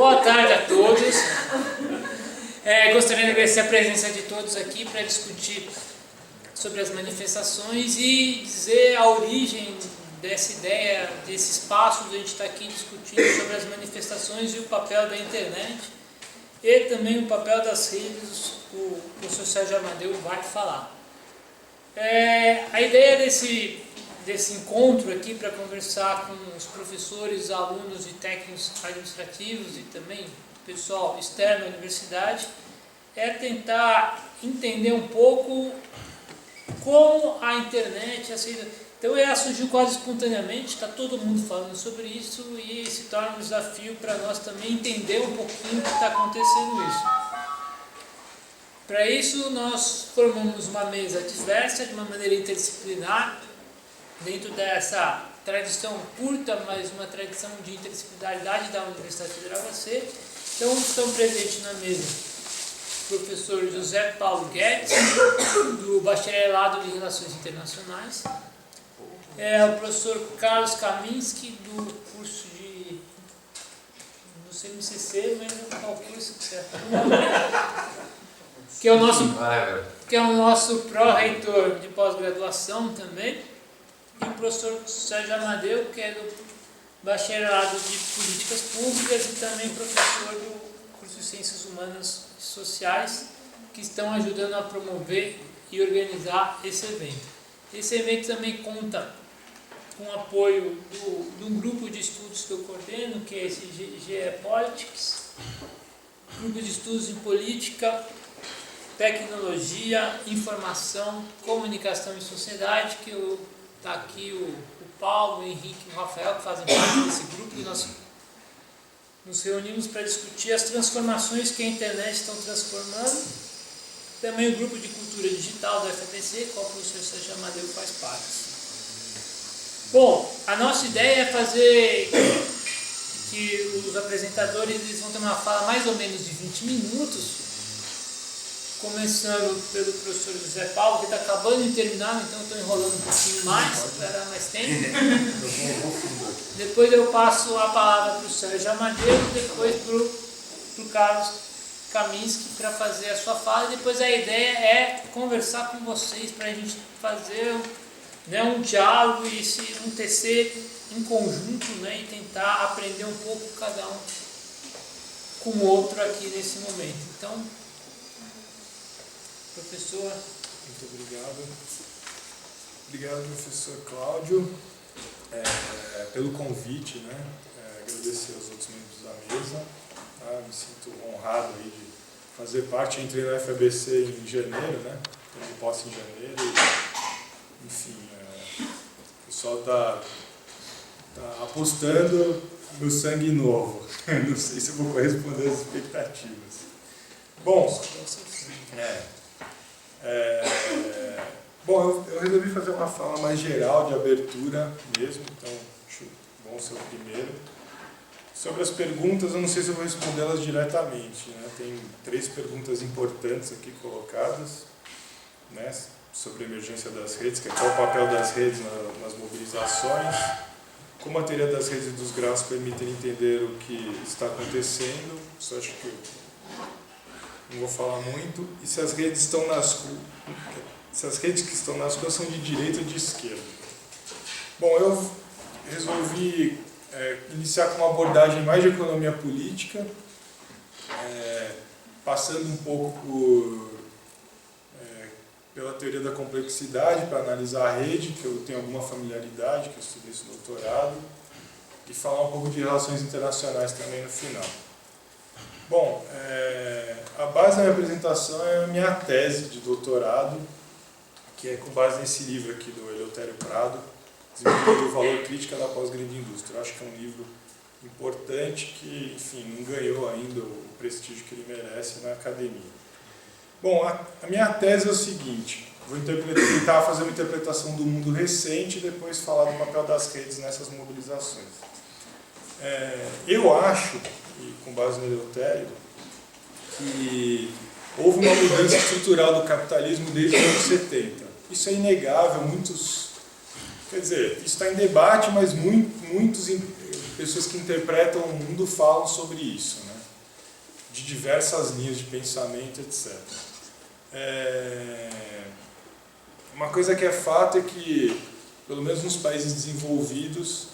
Boa tarde a todos. Gostaria de agradecer a presença de todos aqui para discutir sobre as manifestações e dizer a origem dessa ideia, desse espaço onde a gente está aqui discutindo sobre as manifestações e o papel da internet e também o papel das redes, o professor Sérgio Amadeu vai falar. A ideia desse encontro aqui para conversar com os professores, alunos e técnicos administrativos e também pessoal externo à universidade é tentar entender um pouco como a internet, então ela surgiu quase espontaneamente, está todo mundo falando sobre isso e se torna um desafio para nós também entender um pouquinho o que está acontecendo isso. Para isso nós formamos uma mesa diversa, de uma maneira interdisciplinar, dentro dessa tradição curta, mas uma tradição de interdisciplinaridade da Universidade Federal ABC. Então estão presentes na mesa o professor José Paulo Guedes, do Bacharelado de Relações Internacionais, o professor Carlos Kaminski, do curso de, não sei MCC, mas qual curso que é? Que é o nosso pró-reitor de pós-graduação também, e o professor Sérgio Amadeu, que é do Bacharelado de Políticas Públicas e também professor do curso de Ciências Humanas e Sociais, que estão ajudando a promover e organizar esse evento. Esse evento também conta com o apoio de um grupo de estudos que eu coordeno, que é esse GE Politics, grupo de estudos em política, tecnologia, informação, comunicação e sociedade, que está aqui o Paulo, o Henrique e o Rafael, que fazem parte desse grupo, e nós nos reunimos para discutir as transformações que a internet está transformando. Também o grupo de cultura digital da FABC, qual o professor Sérgio Amadeu faz parte. Bom, a nossa ideia é fazer que os apresentadores eles vão ter uma fala mais ou menos de 20 minutos, começando pelo professor José Paulo, que está acabando de terminar, então estou enrolando um pouquinho mais, para dar mais tempo. Depois eu passo a palavra para o Sérgio Amadeu, depois para o Carlos Kaminski para fazer a sua fala, e depois a ideia é conversar com vocês para a gente fazer um diálogo e um TC em conjunto, e tentar aprender um pouco cada um com o outro aqui nesse momento. Então, professor. Muito obrigado. Obrigado, professor Cláudio, pelo convite, agradecer aos outros membros da mesa. Me sinto honrado aí de fazer parte. Entrei na FABC em janeiro, tomei posse em janeiro. Enfim, o pessoal está apostando no sangue novo. Não sei se eu vou corresponder às expectativas. Bom, eu resolvi fazer uma fala mais geral de abertura mesmo, então acho bom ser o primeiro. Sobre as perguntas, eu não sei se eu vou respondê-las diretamente, Tem 3 perguntas importantes aqui colocadas, sobre a emergência das redes, que é qual o papel das redes nas mobilizações, como a teoria das redes e dos grafos permitem entender o que está acontecendo, isso acho que eu não vou falar muito, e se as redes estão se as redes que estão nas ruas são de direita ou de esquerda. Bom, eu resolvi iniciar com uma abordagem mais de economia política, passando um pouco pela teoria da complexidade para analisar a rede, que eu tenho alguma familiaridade, que eu estudei isso no doutorado, e falar um pouco de relações internacionais também no final. Bom, a base da minha apresentação é a minha tese de doutorado, que é com base nesse livro aqui do Eleutério Prado, Desenvolvendo o Valor Crítica da Pós-Grande Indústria. Eu acho que é um livro importante que, enfim, não ganhou ainda o prestígio que ele merece na academia. Bom, a minha tese é o seguinte, vou tentar fazer uma interpretação do mundo recente e depois falar do papel das redes nessas mobilizações. Eu acho, e com base no Eleutério, que houve uma mudança estrutural do capitalismo desde os anos 70. Isso é inegável, quer dizer, isso está em debate, mas muitas pessoas que interpretam o mundo falam sobre isso, de diversas linhas de pensamento, etc. Uma coisa que é fato é que, pelo menos nos países desenvolvidos,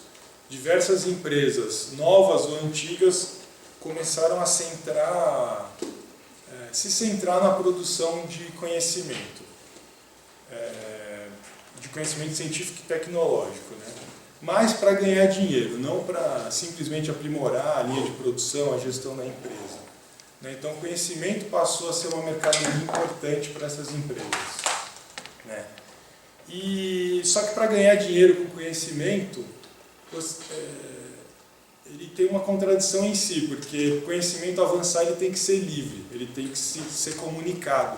diversas empresas, novas ou antigas, começaram a se centrar na produção de conhecimento científico e tecnológico, né? Mas para ganhar dinheiro, não para simplesmente aprimorar a linha de produção, a gestão da empresa, né? Então, o conhecimento passou a ser uma mercadoria importante para essas empresas, né? Só que para ganhar dinheiro com conhecimento, ele tem uma contradição em si, porque o conhecimento avançar ele tem que ser livre, ele tem que ser comunicado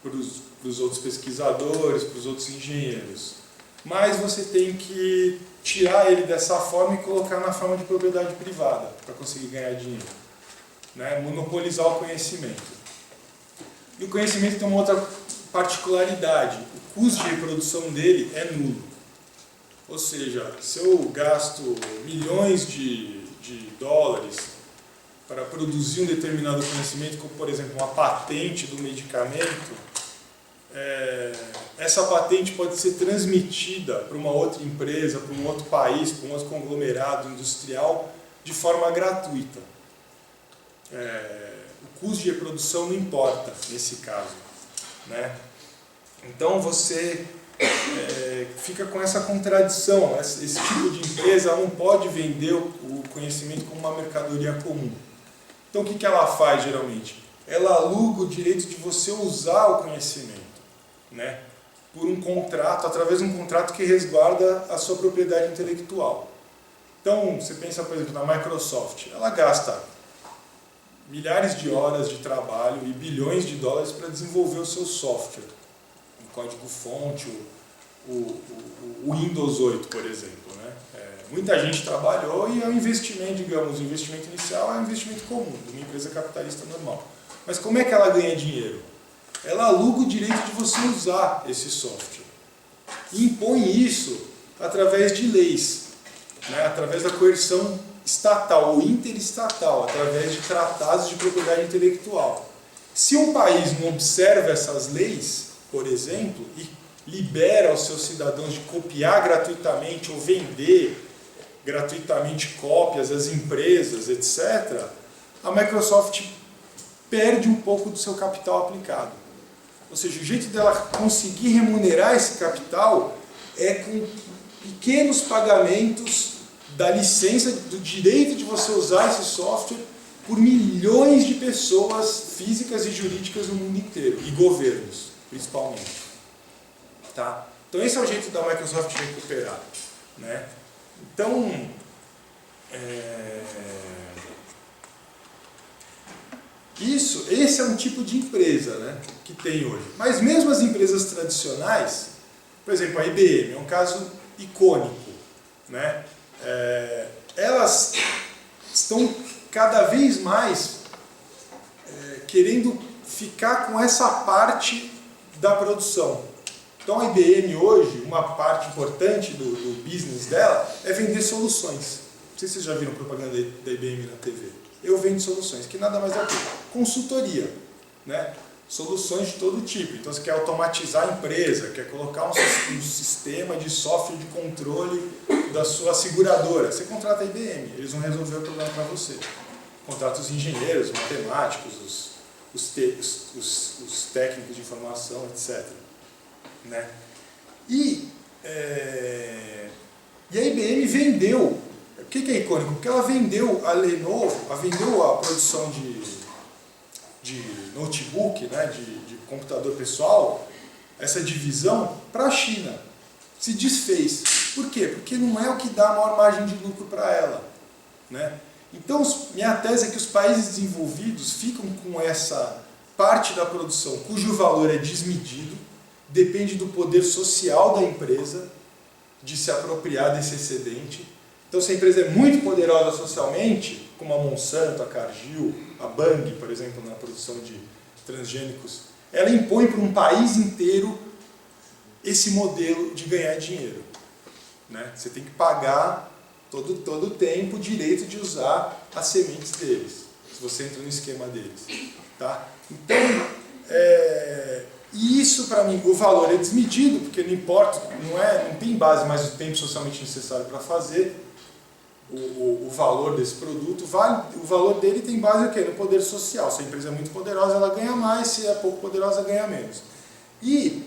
para os outros pesquisadores, para os outros engenheiros. Mas você tem que tirar ele dessa forma e colocar na forma de propriedade privada para conseguir ganhar dinheiro, né? Monopolizar o conhecimento. E o conhecimento tem uma outra particularidade: o custo de reprodução dele é nulo. Ou seja, se eu gasto milhões de dólares para produzir um determinado conhecimento, como por exemplo uma patente do medicamento, essa patente pode ser transmitida para uma outra empresa, para um outro país, para um outro conglomerado industrial de forma gratuita. O custo de reprodução não importa nesse caso, né? Então você fica com essa contradição. Esse tipo de empresa não pode vender o conhecimento como uma mercadoria comum. Então o que ela faz geralmente? Ela aluga o direito de você usar o conhecimento, né? Por um contrato, através de um contrato que resguarda a sua propriedade intelectual. Então você pensa, por exemplo, na Microsoft. Ela gasta milhares de horas de trabalho e bilhões de dólares para desenvolver o seu software. Código-fonte, o Windows 8, por exemplo, né? Muita gente trabalhou e é um investimento, digamos, o investimento inicial é um investimento comum, de uma empresa capitalista normal. Mas como é que ela ganha dinheiro? Ela aluga o direito de você usar esse software. E impõe isso através de leis, né? Através da coerção estatal ou interestatal, através de tratados de propriedade intelectual. Se um país não observa essas leis, por exemplo, e libera os seus cidadãos de copiar gratuitamente ou vender gratuitamente cópias às empresas, etc., a Microsoft perde um pouco do seu capital aplicado. Ou seja, o jeito dela conseguir remunerar esse capital é com pequenos pagamentos da licença, do direito de você usar esse software por milhões de pessoas físicas e jurídicas no mundo inteiro, e governos, principalmente. Tá? Então esse é o jeito da Microsoft recuperar, né? Então, esse é um tipo de empresa, né, que tem hoje. Mas mesmo as empresas tradicionais, por exemplo, a IBM é um caso icônico, né? Elas estão cada vez mais querendo ficar com essa parte da produção. Então a IBM hoje, uma parte importante do business dela é vender soluções. Não sei se vocês já viram propaganda da IBM na TV. Eu vendo soluções, que nada mais é que consultoria, né? Soluções de todo tipo. Então você quer automatizar a empresa, quer colocar um sistema de software de controle da sua seguradora. Você contrata a IBM, eles vão resolver o problema para você. Contrata os engenheiros, matemáticos, os técnicos de informação, etc. Né? E a IBM vendeu. O que é icônico? Porque ela vendeu a Lenovo, vendeu a produção de notebook, né, de computador pessoal, essa divisão, para a China. Se desfez. Por quê? Porque não é o que dá a maior margem de lucro para ela, né? Então, minha tese é que os países desenvolvidos ficam com essa parte da produção cujo valor é desmedido, depende do poder social da empresa de se apropriar desse excedente. Então, se a empresa é muito poderosa socialmente, como a Monsanto, a Cargill, a Bang, por exemplo, na produção de transgênicos, ela impõe para um país inteiro esse modelo de ganhar dinheiro, né? Você tem que pagar todo o tempo o direito de usar as sementes deles. se você entra no esquema deles. Tá? Então, e isso para mim, o valor é desmedido, porque não importa, não tem base mais o tempo socialmente necessário para fazer o valor desse produto. O valor dele tem base o quê? No poder social. Se a empresa é muito poderosa, ela ganha mais, se é pouco poderosa, ganha menos. E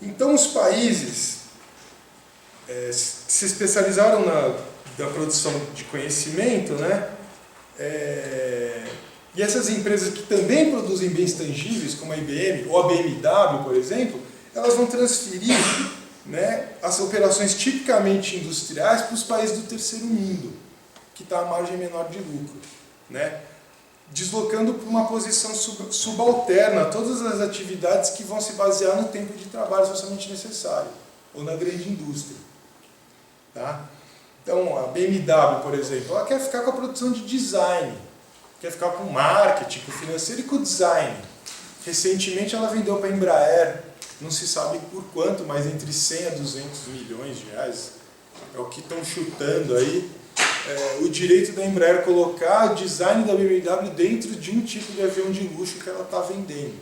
então os países se especializaram na produção de conhecimento, né? E essas empresas que também produzem bens tangíveis, como a IBM ou a BMW, por exemplo, elas vão transferir, né, as operações tipicamente industriais para os países do terceiro mundo, que está à margem menor de lucro, né? Deslocando para uma posição subalterna todas as atividades que vão se basear no tempo de trabalho socialmente necessário, ou na grande indústria. Tá? Então, a BMW, por exemplo, ela quer ficar com a produção de design, quer ficar com o marketing, com o financeiro e com o design. Recentemente ela vendeu para a Embraer, não se sabe por quanto, mas entre 100 a 200 milhões de reais, é o que estão chutando aí, o direito da Embraer colocar o design da BMW dentro de um tipo de avião de luxo que ela está vendendo.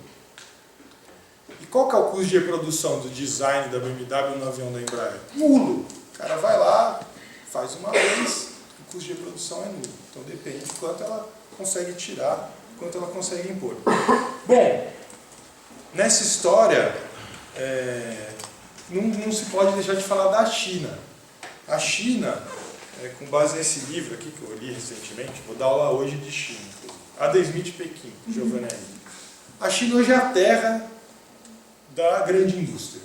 E qual que é o custo de reprodução do design da BMW no avião da Embraer? Nulo. O cara vai lá, faz uma vez, o custo de reprodução é nulo. Então depende de quanto ela consegue tirar, quanto ela consegue impor. Bom, nessa história, não se pode deixar de falar da China. A China, com base nesse livro aqui que eu li recentemente, vou dar aula hoje de China, Adam Smith Pequim, Giovanni. A China hoje é a terra da grande indústria,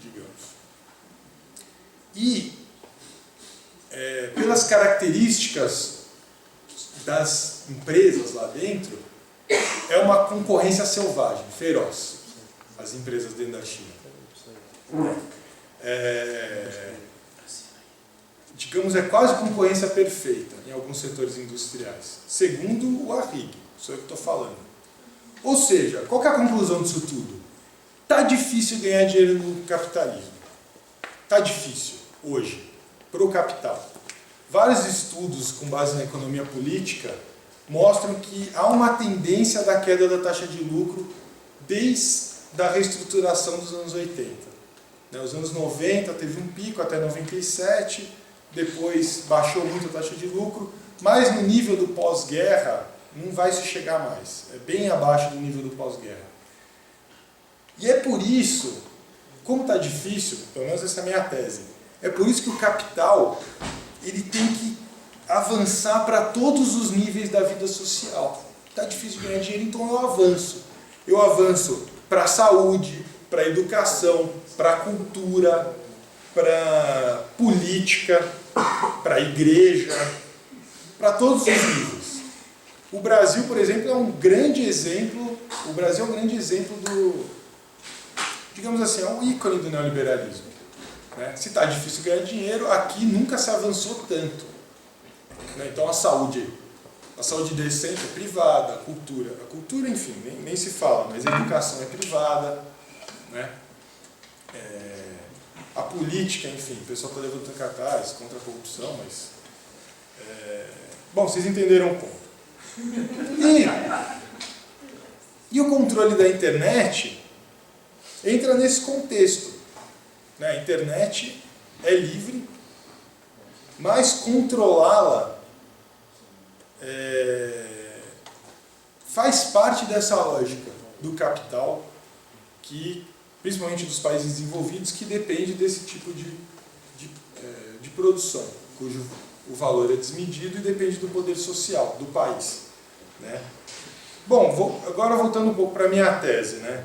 digamos. E, pelas características das empresas lá dentro, é uma concorrência selvagem, feroz, as empresas dentro da China. Digamos, é quase concorrência perfeita em alguns setores industriais, segundo o Arrighi, sou eu que estou falando. Ou seja, qual que é a conclusão disso tudo? Está difícil ganhar dinheiro no capitalismo. Está difícil, hoje, para o capital. Vários estudos com base na economia política mostram que há uma tendência da queda da taxa de lucro desde a reestruturação dos anos 80. Nos anos 90 teve um pico até 97, depois baixou muito a taxa de lucro, mas no nível do pós-guerra não vai se chegar mais. É bem abaixo do nível do pós-guerra. E é por isso, como está difícil, pelo menos essa é a minha tese, é por isso que o capital ele tem que avançar para todos os níveis da vida social. Está difícil ganhar dinheiro, então eu avanço. Eu avanço para a saúde, para a educação, para a cultura, para a política, para a igreja, para todos os níveis. O Brasil, por exemplo, é um grande exemplo, o Brasil é um grande exemplo do, digamos assim, é um ícone do neoliberalismo. Né? Se está difícil ganhar dinheiro, aqui nunca se avançou tanto. Né? Então a saúde decente é privada, a cultura enfim, nem se fala, mas a educação é privada, né? A política, enfim, o pessoal está levantando cartazes contra a corrupção, mas... Bom, vocês entenderam o ponto. E o controle da internet entra nesse contexto. Né? A internet é livre, mas controlá-la faz parte dessa lógica do capital, que, principalmente dos países desenvolvidos, que depende desse tipo de produção, cujo o valor é desmedido e depende do poder social do país. Né? Bom, agora voltando um pouco para a minha tese. Né?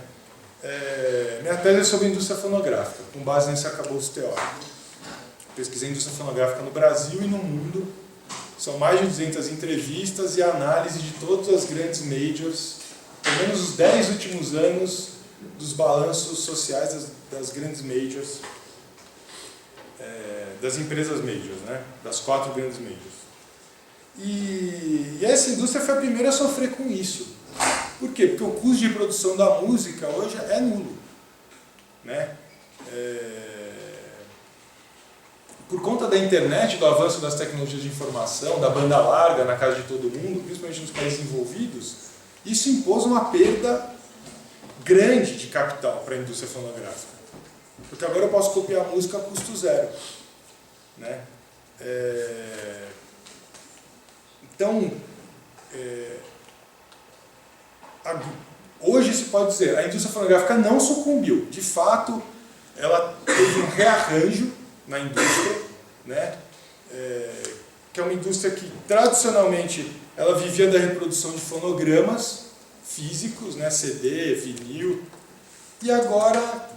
Minha tese é sobre a indústria fonográfica, com base nesse arcabouço teórico. Pesquisei a indústria fonográfica no Brasil e no mundo. São mais de 200 entrevistas e análise de todas as grandes majors, pelo menos os 10 últimos anos dos balanços sociais das grandes majors, das empresas majors, né? Das 4 grandes majors. E essa indústria foi a primeira a sofrer com isso. Por quê? Porque o custo de produção da música hoje é nulo. Né? por conta da internet, do avanço das tecnologias de informação, da banda larga na casa de todo mundo, principalmente nos países envolvidos, isso impôs uma perda grande de capital para a indústria fonográfica. Porque agora eu posso copiar a música a custo zero. Né? Então, hoje se pode dizer, a indústria fonográfica não sucumbiu. De fato, ela teve um rearranjo na indústria, né? Que é uma indústria que tradicionalmente ela vivia da reprodução de fonogramas físicos, né? CD, vinil, e agora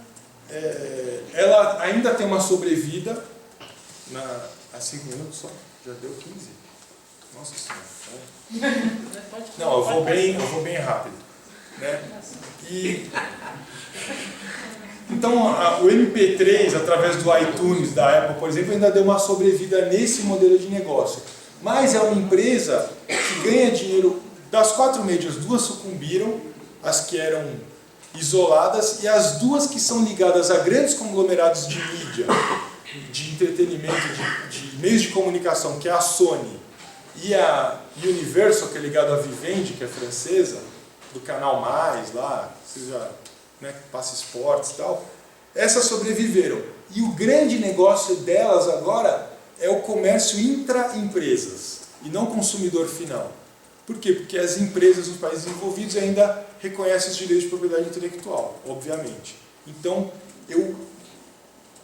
ela ainda tem uma sobrevida há 5 minutos só, já deu 15. Nossa Senhora. Não, eu vou bem rápido. Né? Então, o MP3, através do iTunes da Apple, por exemplo, ainda deu uma sobrevida nesse modelo de negócio. Mas é uma empresa que ganha dinheiro. Das 4 mídias, 2 sucumbiram, as que eram isoladas, e as 2 que são ligadas a grandes conglomerados de mídia, de entretenimento, de meios de comunicação, que é a Sony e a Universal, que é ligada à Vivendi, que é francesa, do Canal Mais lá, seja, né, que passa esportes e tal, essas sobreviveram. E o grande negócio delas agora é o comércio intra-empresas, e não consumidor final. Por quê? Porque as empresas nos países envolvidos ainda reconhecem os direitos de propriedade intelectual, obviamente. Então, eu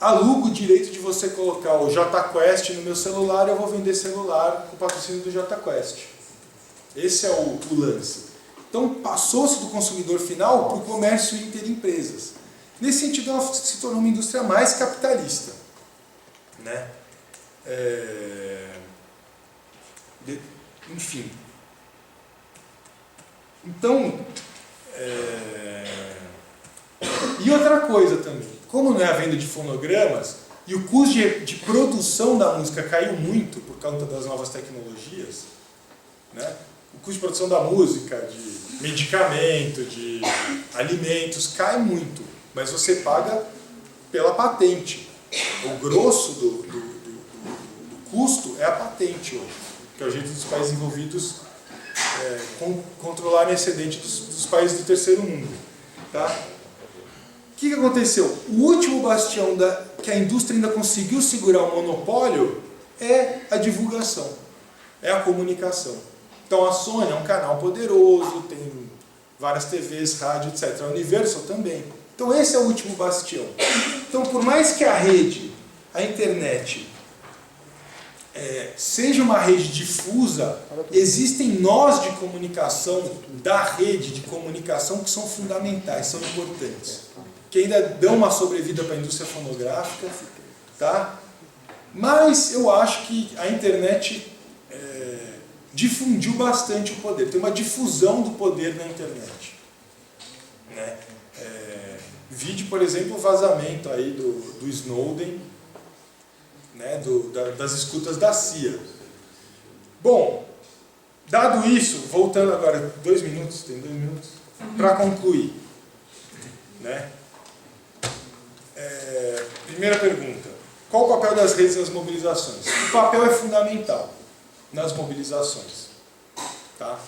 alugo o direito de você colocar o JQuest no meu celular, eu vou vender celular com o patrocínio do JQuest. Esse é o lance. Então, passou-se do consumidor final para o comércio interempresas. Nesse sentido, ela se tornou uma indústria mais capitalista. Né? Enfim. Então, e outra coisa também, como não é a venda de fonogramas, e o custo de produção da música caiu muito por conta das novas tecnologias, né? O custo de produção da música, de medicamento, de alimentos, cai muito, mas você paga pela patente. O grosso do custo é a patente hoje, que é o jeito dos países envolvidos controlarem excedente dos países do terceiro mundo. Tá? O que aconteceu? O último bastião que a indústria ainda conseguiu segurar o monopólio é a divulgação, é a comunicação. Então a Sony é um canal poderoso, tem várias TVs, rádio, etc. A Universal também. Então esse é o último bastião. Então por mais que a rede, a internet, seja uma rede difusa, existem nós de comunicação da rede de comunicação que são fundamentais, são importantes, que ainda dão uma sobrevida para a indústria fonográfica, tá? Mas eu acho que a internet difundiu bastante o poder, tem uma difusão do poder na internet. Né? Vide, por exemplo, o vazamento aí do Snowden, né, das escutas da CIA. Bom, dado isso, voltando agora, 2 minutos, tem 2 minutos, para concluir. Né? Primeira pergunta, qual o papel das redes nas mobilizações? O papel é fundamental nas mobilizações. Tá?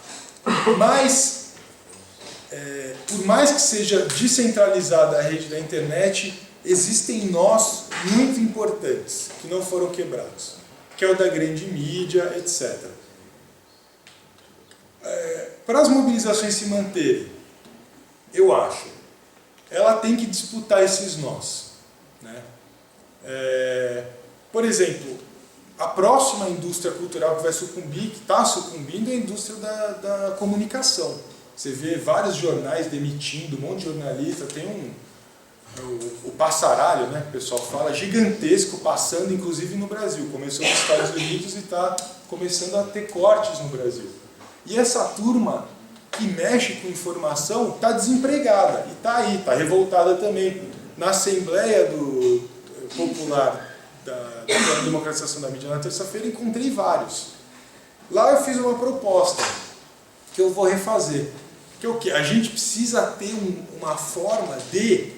Mas, por mais que seja descentralizada a rede da internet, existem nós muito importantes, que não foram quebrados, que é o da grande mídia, etc. Para as mobilizações se manterem, eu acho, ela tem que disputar esses nós. Né? Por exemplo, a próxima indústria cultural que vai sucumbir, que está sucumbindo, é a indústria da comunicação. Você vê vários jornais demitindo, um monte de jornalista, tem o passaralho, né, que o pessoal fala, gigantesco, passando inclusive no Brasil. Começou nos Estados Unidos e está começando a ter cortes no Brasil. E essa turma que mexe com informação está desempregada e está aí, está revoltada também. Na Assembleia Popular da Democratização da Mídia na terça-feira encontrei vários. Lá eu fiz uma proposta que eu vou refazer. Que é o quê? A gente precisa ter uma forma de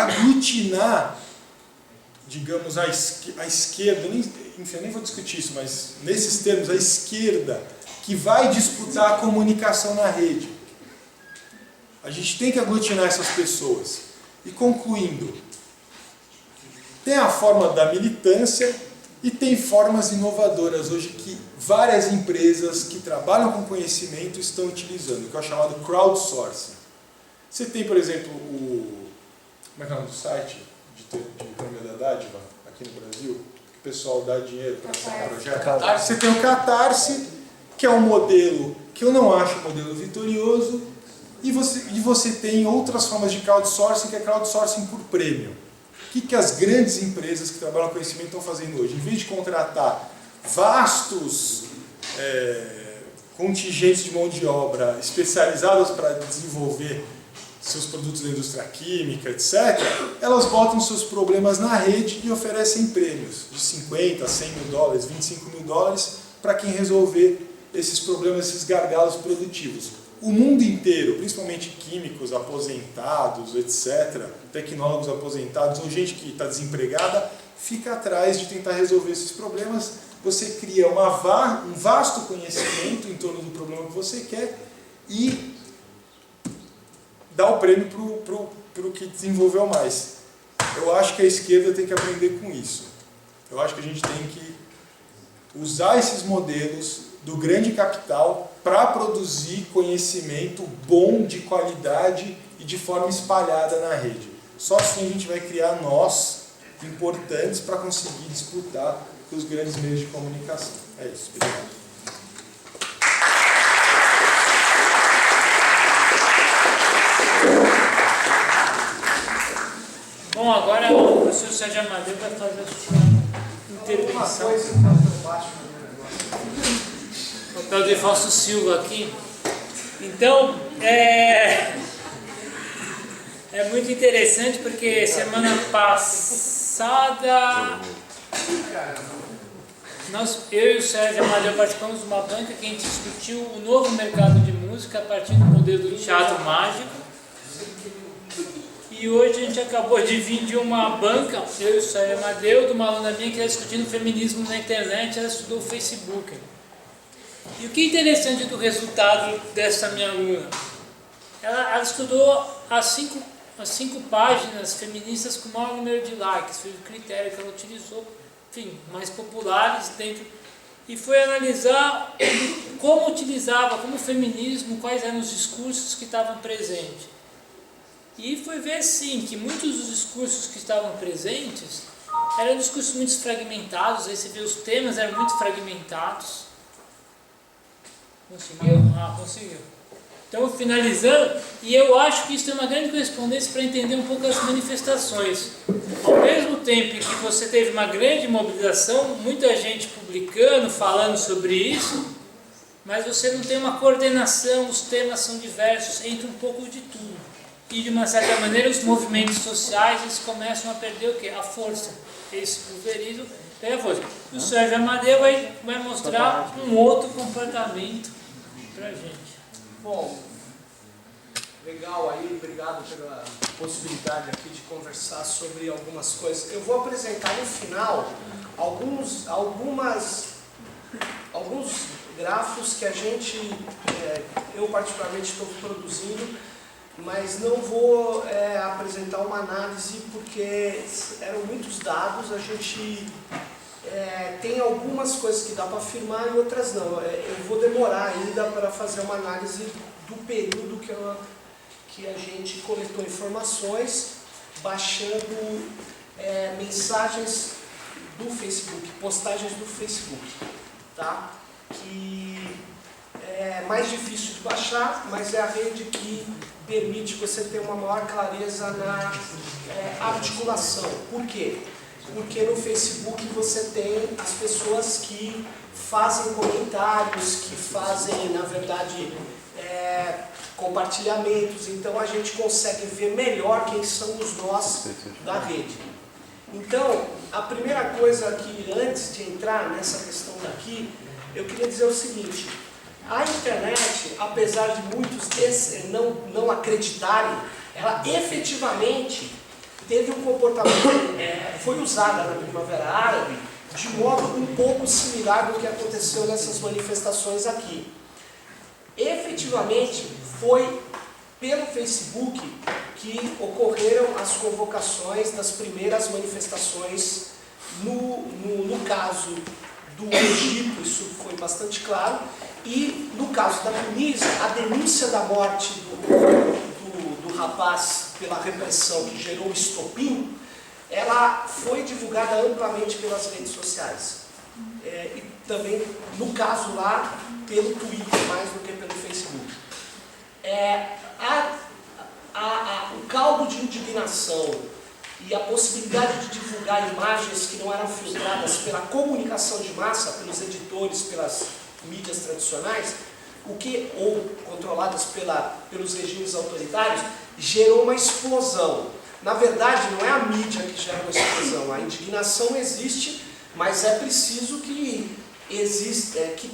aglutinar, digamos, a esquerda, enfim, eu nem vou discutir isso, mas nesses termos, a esquerda, que vai disputar a comunicação na rede. A gente tem que aglutinar essas pessoas. E concluindo, tem a forma da militância e tem formas inovadoras hoje que várias empresas que trabalham com conhecimento estão utilizando, que é o chamado crowdsourcing. Você tem, por exemplo, como é que é o nome do site de economia da dádiva aqui no Brasil, que o pessoal dá dinheiro para sacar projeto? Você tem o Catarse, que é um modelo que eu não acho um modelo vitorioso, e você tem outras formas de crowdsourcing, que é crowdsourcing por prêmio. O que as grandes empresas que trabalham com conhecimento estão fazendo hoje? Em vez de contratar vastos contingentes de mão de obra especializados para desenvolver seus produtos da indústria química, etc., elas botam seus problemas na rede e oferecem prêmios de 50, 100 mil dólares, 25 mil dólares para quem resolver esses problemas, esses gargalos produtivos. O mundo inteiro, principalmente químicos aposentados, etc., tecnólogos aposentados ou gente que está desempregada, fica atrás de tentar resolver esses problemas. Você cria um vasto conhecimento em torno do problema que você quer e dá o prêmio para o que desenvolveu mais. Eu acho que a esquerda tem que aprender com isso. Eu acho que a gente tem que usar esses modelos do grande capital para produzir conhecimento bom, de qualidade e de forma espalhada na rede. Só assim a gente vai criar nós importantes para conseguir disputar com os grandes meios de comunicação. É isso. Obrigado. Bom, agora o professor Sérgio Amadeu vai fazer a sua intervenção. O papel de Fausto Silva aqui. Então, é muito interessante porque semana passada eu e o Sérgio Amadeu participamos de uma banca que a gente discutiu o novo mercado de música a partir do modelo do teatro mágico. E hoje a gente acabou de vir de uma banca, eu e o Sérgio Amadeu, de uma aluna minha que está discutindo feminismo na internet, ela estudou o Facebook. E o que é interessante do resultado dessa minha aluna? Ela estudou as cinco páginas feministas com o maior número de likes, foi o critério que ela utilizou, enfim, mais populares dentro, e foi analisar como utilizava, como o feminismo, quais eram os discursos que estavam presentes. E foi ver assim, que muitos dos discursos que estavam presentes eram discursos muito fragmentados, aí você vê os temas eram muito fragmentados. Conseguiu? Ah, conseguiu. Então, finalizando, e eu acho que isso tem uma grande correspondência para entender um pouco as manifestações. Ao mesmo tempo que você teve uma grande mobilização, muita gente publicando, falando sobre isso, mas você não tem uma coordenação, os temas são diversos, entra um pouco de tudo. E de uma certa maneira os movimentos sociais eles começam a perder o quê? A força. Esse pulverizo perde a força. O Sérgio Amadeu vai mostrar um outro comportamento para a gente. Bom, legal aí, obrigado pela possibilidade aqui de conversar sobre algumas coisas. Eu vou apresentar no final alguns grafos que a gente, eu particularmente estou produzindo, mas não vou apresentar uma análise porque eram muitos dados, a gente tem algumas coisas que dá para afirmar e outras não. Eu vou demorar ainda para fazer uma análise do período que a gente coletou informações, baixando mensagens do Facebook, postagens do Facebook, tá? Que é mais difícil de baixar, mas é a rede que permite você ter uma maior clareza na articulação. Por quê? Porque no Facebook você tem as pessoas que fazem comentários, que fazem, na verdade, compartilhamentos, então a gente consegue ver melhor quem são os nós da rede. Então, a primeira coisa que, antes de entrar nessa questão daqui, eu queria dizer o seguinte: a internet, apesar de muitos não acreditarem, ela efetivamente teve um comportamento, foi usada na Primavera Árabe de modo um pouco similar do que aconteceu nessas manifestações aqui. Efetivamente, foi pelo Facebook que ocorreram as convocações das primeiras manifestações. No caso do Egito, isso foi bastante claro, e no caso da Tunísia, a denúncia da morte do rapaz pela repressão que gerou o estopim, ela foi divulgada amplamente pelas redes sociais. E também, no caso lá, pelo Twitter mais do que pelo Facebook. O caldo de indignação e a possibilidade de divulgar imagens que não eram filtradas pela comunicação de massa, pelos editores, pelas mídias tradicionais, ou controladas pelos regimes autoritários, gerou uma explosão. Na verdade, não é a mídia que gera uma explosão, a indignação existe, mas é preciso que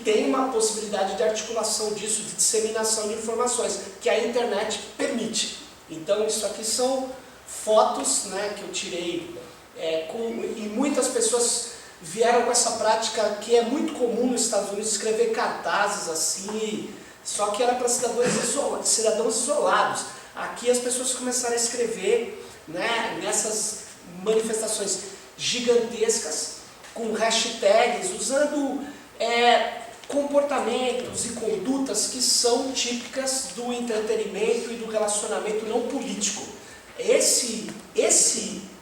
tenha uma possibilidade de articulação disso, de disseminação de informações, que a internet permite. Então, isso aqui são fotos, né, que eu tirei, e muitas pessoas vieram com essa prática que é muito comum nos Estados Unidos, escrever cartazes assim, só que era para cidadãos isolados. Aqui as pessoas começaram a escrever, né, nessas manifestações gigantescas, com hashtags, usando comportamentos e condutas que são típicas do entretenimento e do relacionamento não político.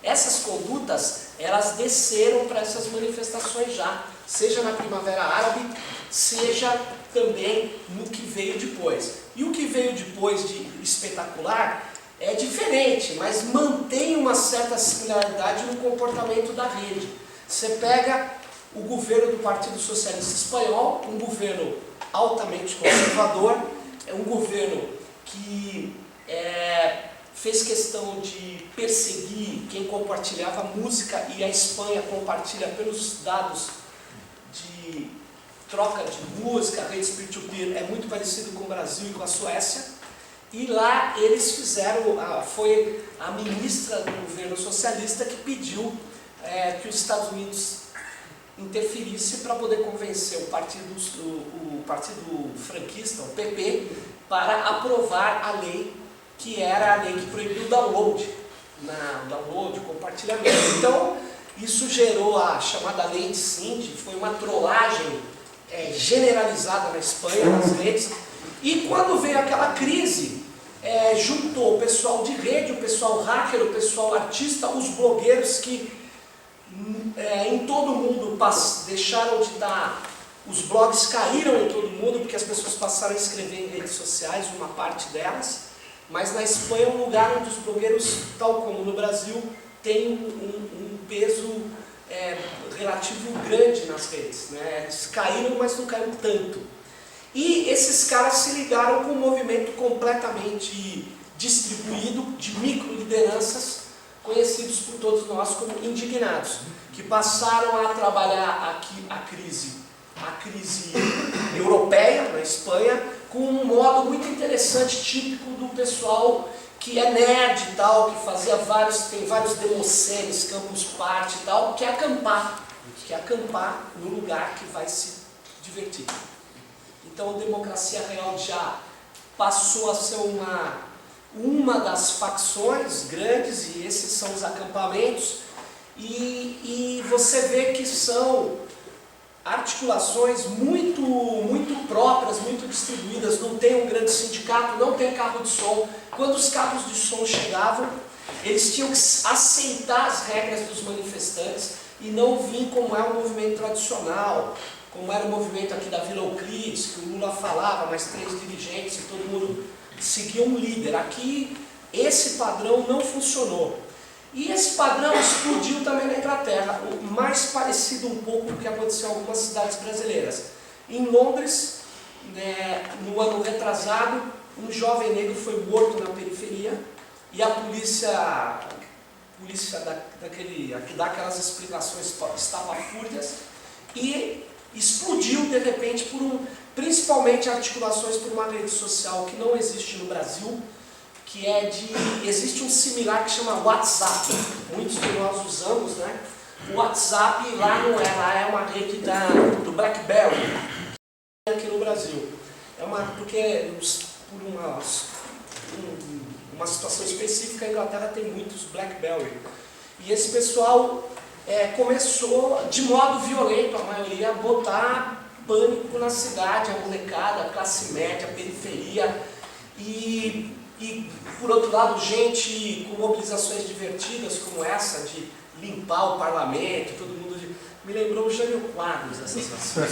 Essas condutas, elas desceram para essas manifestações já, seja na Primavera Árabe, seja também no que veio depois. E o que veio depois de espetacular é diferente, mas mantém uma certa similaridade no comportamento da rede. Você pega o governo do Partido Socialista Espanhol, um governo altamente conservador, é um governo que fez questão de perseguir quem compartilhava música, e a Espanha compartilha pelos dados de troca de música, redes peer-to-peer, é muito parecido com o Brasil e com a Suécia. E lá eles fizeram, foi a ministra do governo socialista que pediu que os Estados Unidos interferisse para poder convencer o partido franquista, o PP, para aprovar a lei, que era a lei que proibiu o download, o compartilhamento. Então, isso gerou a chamada lei de Cindy, foi uma trollagem generalizada na Espanha, nas redes, e quando veio aquela crise, juntou o pessoal de rede, o pessoal hacker, o pessoal artista, os blogueiros que em todo o mundo deixaram de dar, os blogs caíram em todo o mundo porque as pessoas passaram a escrever em redes sociais, uma parte delas, mas na Espanha é um lugar onde os blogueiros, tal como no Brasil, têm um peso relativo grande nas redes, né? Eles caíram, mas não caíram tanto. E esses caras se ligaram com um movimento completamente distribuído de micro-lideranças, conhecidos por todos nós como indignados, que passaram a trabalhar aqui a crise europeia, na Espanha, com um modo muito interessante, típico do pessoal que é nerd e tal, que fazia tem vários democenes, campus party e tal, que é acampar no lugar que vai se divertir. Então a democracia real já passou a ser uma das facções grandes, e esses são os acampamentos, e você vê que são articulações muito próprias, muito distribuídas, não tem um grande sindicato, não tem carro de som. Quando os carros de som chegavam, eles tinham que aceitar as regras dos manifestantes e não vir como é um movimento tradicional, como era o movimento aqui da Vila Euclides, que o Lula falava, mais 3 dirigentes e todo mundo seguia um líder. Aqui, esse padrão não funcionou. E esse padrão explodiu também na Inglaterra, o mais parecido um pouco com o que aconteceu em algumas cidades brasileiras. Em Londres, no ano retrasado, um jovem negro foi morto na periferia e a polícia que dá aquelas explicações estapafúrdias, e explodiu de repente principalmente articulações por uma rede social que não existe no Brasil, que é existe um similar que chama WhatsApp, muitos de nós usamos, né? O WhatsApp lá não é, lá é uma rede do BlackBerry, aqui no Brasil. Porque por uma situação específica, a Inglaterra tem muitos BlackBerry. E esse pessoal começou, de modo violento, a maioria, a botar pânico na cidade, a molecada, a classe média, a periferia. E por outro lado, gente com mobilizações divertidas como essa, de limpar o parlamento, todo mundo me lembrou o Jânio Quadros, essa situação.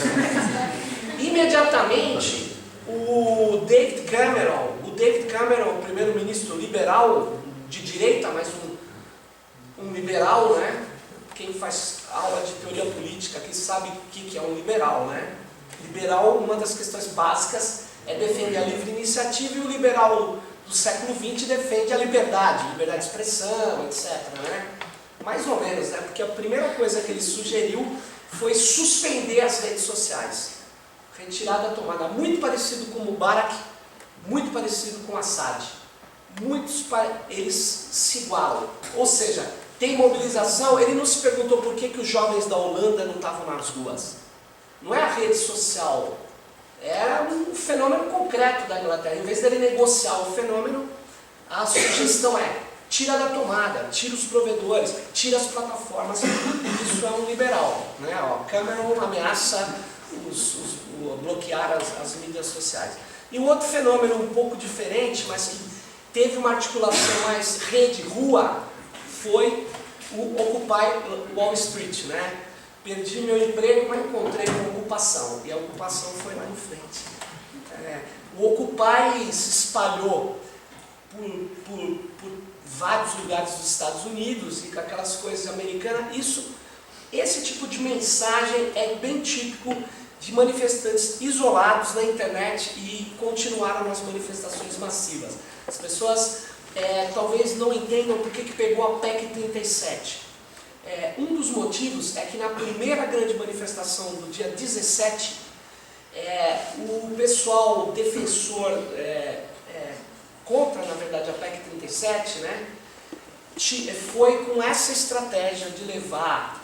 Imediatamente, o David Cameron, o primeiro-ministro liberal, de direita, mas um liberal, né? Quem faz aula de teoria política, quem sabe o que é um liberal, né? Liberal, uma das questões básicas é defender a livre iniciativa, e o liberal do século XX defende a liberdade de expressão, etc., né? Mais ou menos, né? Porque a primeira coisa que ele sugeriu foi suspender as redes sociais. Retirada da tomada. Muito parecido com o Mubarak, muito parecido com Assad. Eles se igualam. Ou seja, tem mobilização. Ele não se perguntou por que os jovens da Holanda não estavam nas ruas. Não é a rede social. É um fenômeno concreto da Inglaterra. Em vez dele negociar o fenômeno, a sugestão é: tira da tomada, tira os provedores, tira as plataformas. Isso é um liberal, né? Cameron ameaça bloquear as mídias sociais. E um outro fenômeno um pouco diferente, mas que teve uma articulação mais rede-rua, foi o Occupy Wall Street, né? Perdi meu emprego, mas encontrei uma ocupação, e a ocupação foi lá em frente. O Occupy se espalhou por vários lugares dos Estados Unidos, e com aquelas coisas americanas. Esse tipo de mensagem é bem típico de manifestantes isolados na internet, e continuaram nas manifestações massivas. As pessoas talvez não entendam por que pegou a PEC 37. Um dos motivos é que na primeira grande manifestação do dia 17, o pessoal defensor contra, na verdade, a PEC 37, né, foi com essa estratégia de levar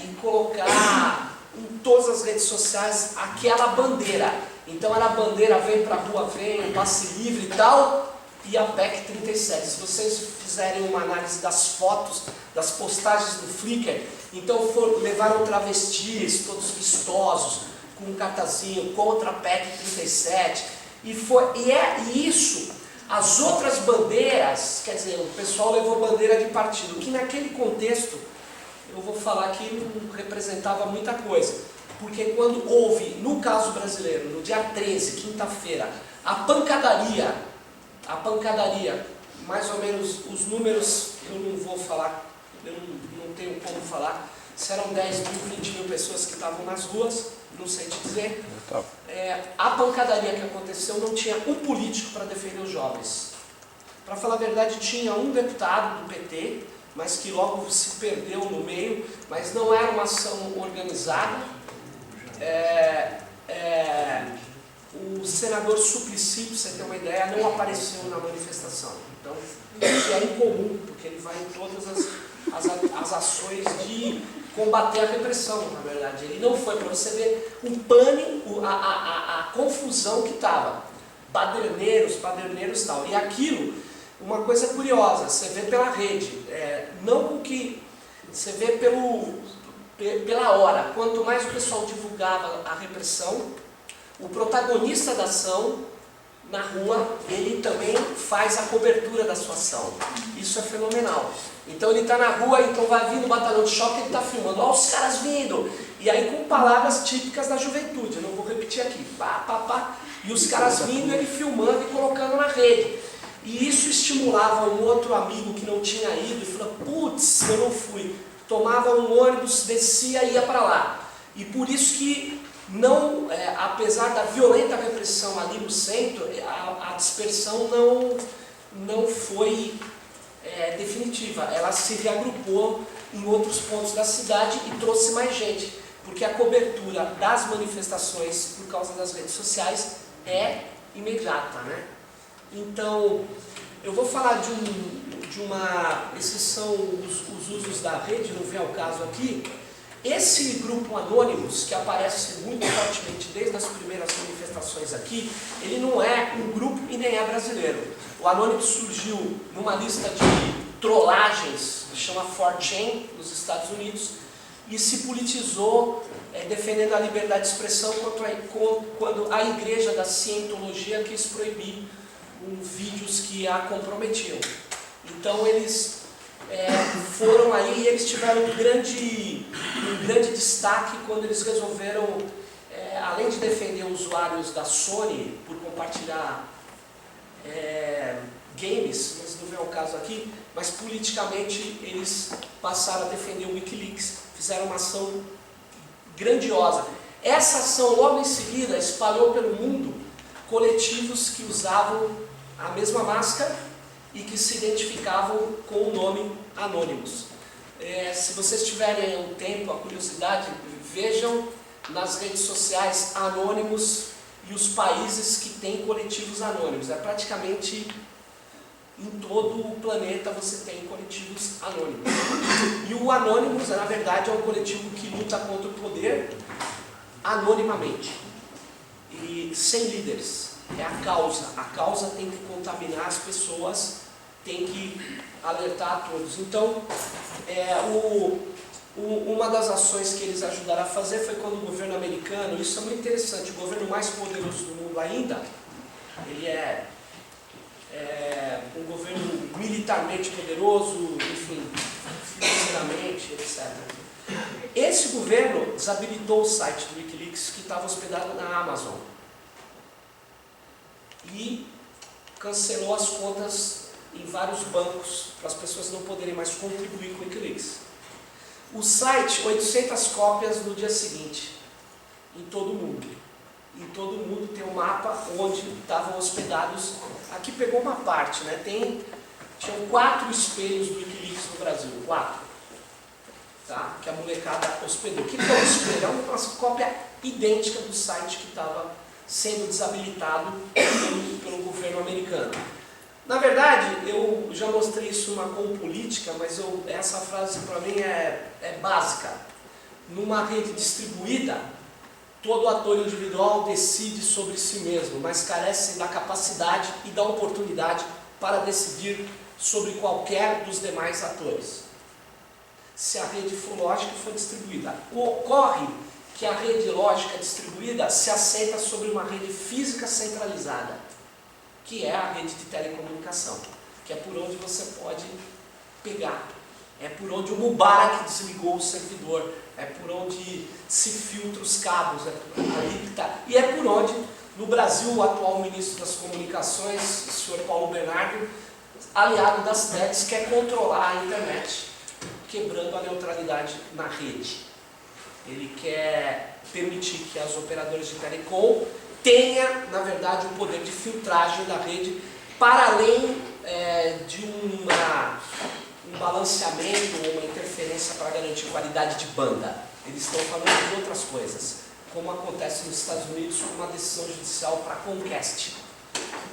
e colocar em todas as redes sociais aquela bandeira. Então era a bandeira, vem pra rua, vem, passe livre e tal, e a PEC 37. Se vocês fizerem uma análise das fotos, das postagens do Flickr, então levaram travestis, todos vistosos, com um cartazinho contra a PEC 37, e isso, as outras bandeiras, quer dizer, o pessoal levou bandeira de partido, que naquele contexto, eu vou falar que não representava muita coisa, porque quando houve, no caso brasileiro, no dia 13, quinta-feira, a pancadaria, mais ou menos os números, eu não vou falar, eu não tenho como falar, se eram 10 mil, 20 mil pessoas que estavam nas ruas, não sei te dizer. A pancadaria que aconteceu não tinha um político para defender os jovens. Para falar a verdade, tinha um deputado do PT, mas que logo se perdeu no meio, mas não era uma ação organizada. O senador Suplicy, para você ter uma ideia, não apareceu na manifestação. Então, isso é incomum, porque ele vai em todas as ações de combater a repressão, na verdade. Ele não foi, para você ver o pânico, a confusão que estava. Paderneiros e tal. E aquilo, uma coisa curiosa, você vê pela rede, não com que você vê pela hora. Quanto mais o pessoal divulgava a repressão, o protagonista da ação na rua, ele também faz a cobertura da sua ação. Isso é fenomenal. Então ele está na rua, então vai vindo o batalhão de choque, ele está filmando, ó os caras vindo, e aí com palavras típicas da juventude, eu não vou repetir aqui, e os caras vindo, ele filmando e colocando na rede. E isso estimulava um outro amigo que não tinha ido, e falou, putz, eu não fui. Tomava um ônibus, descia e ia para lá. E por isso que, apesar da violenta repressão ali no centro, a dispersão não foi definitiva. Ela se reagrupou em outros pontos da cidade e trouxe mais gente, porque a cobertura das manifestações por causa das redes sociais é imediata, né? Então, Eu vou falar esses são os usos da rede, não vem ao caso aqui. Esse grupo Anonymous, que aparece muito fortemente desde as primeiras manifestações aqui, ele não é um grupo e nem é brasileiro. O Anonymous surgiu numa lista de trollagens, que chama 4chan, nos Estados Unidos, e se politizou defendendo a liberdade de expressão quando a igreja da Cientologia quis proibir vídeos que a comprometiam. Então eles foram aí e eles tiveram um grande destaque quando eles resolveram, além de defender usuários da Sony por compartilhar games, mas não vem ao caso aqui, mas politicamente eles passaram a defender o Wikileaks, fizeram uma ação grandiosa. Essa ação logo em seguida espalhou pelo mundo coletivos que usavam a mesma máscara e que se identificavam com o nome Anonymous. Se vocês tiverem um tempo, a curiosidade, vejam nas redes sociais Anonymous e os países que têm coletivos anônimos. Praticamente em todo o planeta você tem coletivos anônimos. E o Anonymous, na verdade, é um coletivo que luta contra o poder anonimamente e sem líderes. É a causa. A causa tem que contaminar as pessoas, tem que alertar a todos. Então, uma das ações que eles ajudaram a fazer foi quando o governo americano, isso é muito interessante, o governo mais poderoso do mundo ainda, ele é um governo militarmente poderoso, enfim, financeiramente, etc. Esse governo desabilitou o site do Wikileaks que estava hospedado na Amazon e cancelou as contas em vários bancos para as pessoas não poderem mais contribuir com o Wikileaks. O site, 800 cópias no dia seguinte, em todo o mundo. Em todo o mundo tem um mapa onde estavam hospedados. Aqui pegou uma parte, né? Tinham 4 espelhos do Wikileaks no Brasil, 4. Tá? Que a molecada hospedou. O que é um espelho? É uma cópia idêntica do site que estava sendo desabilitado pelo governo americano. Na verdade, eu já mostrei isso numa compolítica, mas essa frase para mim é básica. Numa rede distribuída, todo ator individual decide sobre si mesmo, mas carece da capacidade e da oportunidade para decidir sobre qualquer dos demais atores. Se a rede for lógica e for distribuída. Ocorre que a rede lógica distribuída se assenta sobre uma rede física centralizada, que é a rede de telecomunicação, que é por onde você pode pegar, é por onde o Mubarak desligou o servidor, é por onde se filtra os cabos, ali que tá. E é por onde, no Brasil, o atual ministro das Comunicações, o senhor Paulo Bernardo, aliado das TEDs, quer controlar a internet, quebrando a neutralidade na rede. Ele quer permitir que as operadoras de telecom tenha, na verdade, o poder de filtragem da rede para além de um balanceamento ou uma interferência para garantir qualidade de banda. Eles estão falando de outras coisas, como acontece nos Estados Unidos com uma decisão judicial para a Comcast.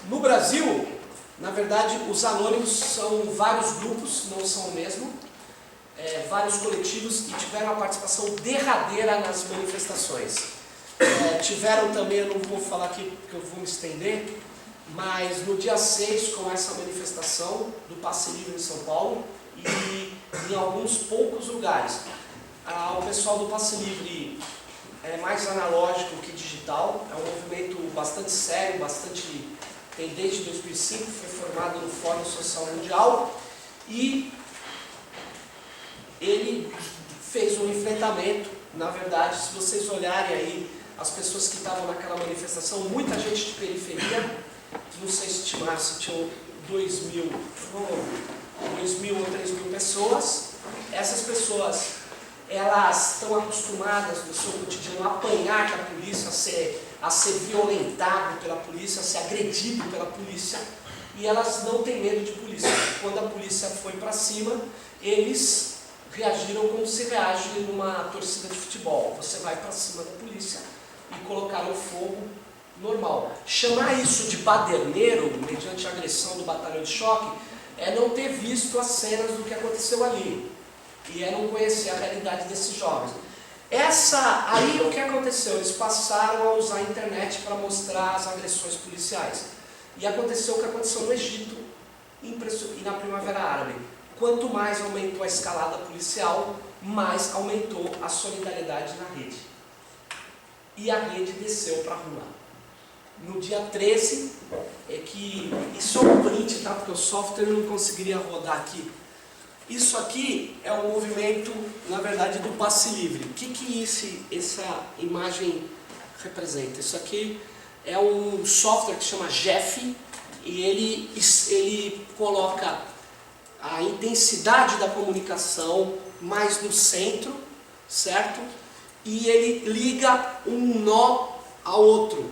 No Brasil, na verdade, os anônimos são vários grupos, não são o mesmo, vários coletivos e tiveram a participação derradeira nas manifestações. Tiveram também, eu não vou falar aqui porque eu vou me estender, mas no dia 6 começa a manifestação do Passe Livre em São Paulo e em alguns poucos lugares. O pessoal do Passe Livre é mais analógico que digital, é um movimento bastante sério, tem desde 2005, foi formado no Fórum Social Mundial e ele fez um enfrentamento. Na verdade, se vocês olharem aí as pessoas que estavam naquela manifestação, muita gente de periferia, não sei se tinham 2.000 ou 3.000 pessoas. Essas pessoas, elas estão acostumadas no seu cotidiano a apanhar da polícia, a ser violentado pela polícia, a ser agredido pela polícia, e elas não têm medo de polícia. Quando a polícia foi para cima, eles reagiram como se reage numa torcida de futebol. Você vai para cima da polícia e colocaram fogo normal. Chamar isso de baderneiro, mediante a agressão do batalhão de choque, é não ter visto as cenas do que aconteceu ali. E é não conhecer a realidade desses jovens. Aí o que aconteceu? Eles passaram a usar a internet para mostrar as agressões policiais. E aconteceu o que aconteceu no Egito e na Primavera Árabe. Quanto mais aumentou a escalada policial, mais aumentou a solidariedade na rede. E a rede desceu para a rua. No dia 13, isso é um print, tá? Porque o software não conseguiria rodar aqui. Isso aqui é um movimento, na verdade, do passe livre. O que essa imagem representa? Isso aqui é um software que se chama Jeff, e ele coloca a intensidade da comunicação mais no centro, certo? E ele liga um nó ao outro,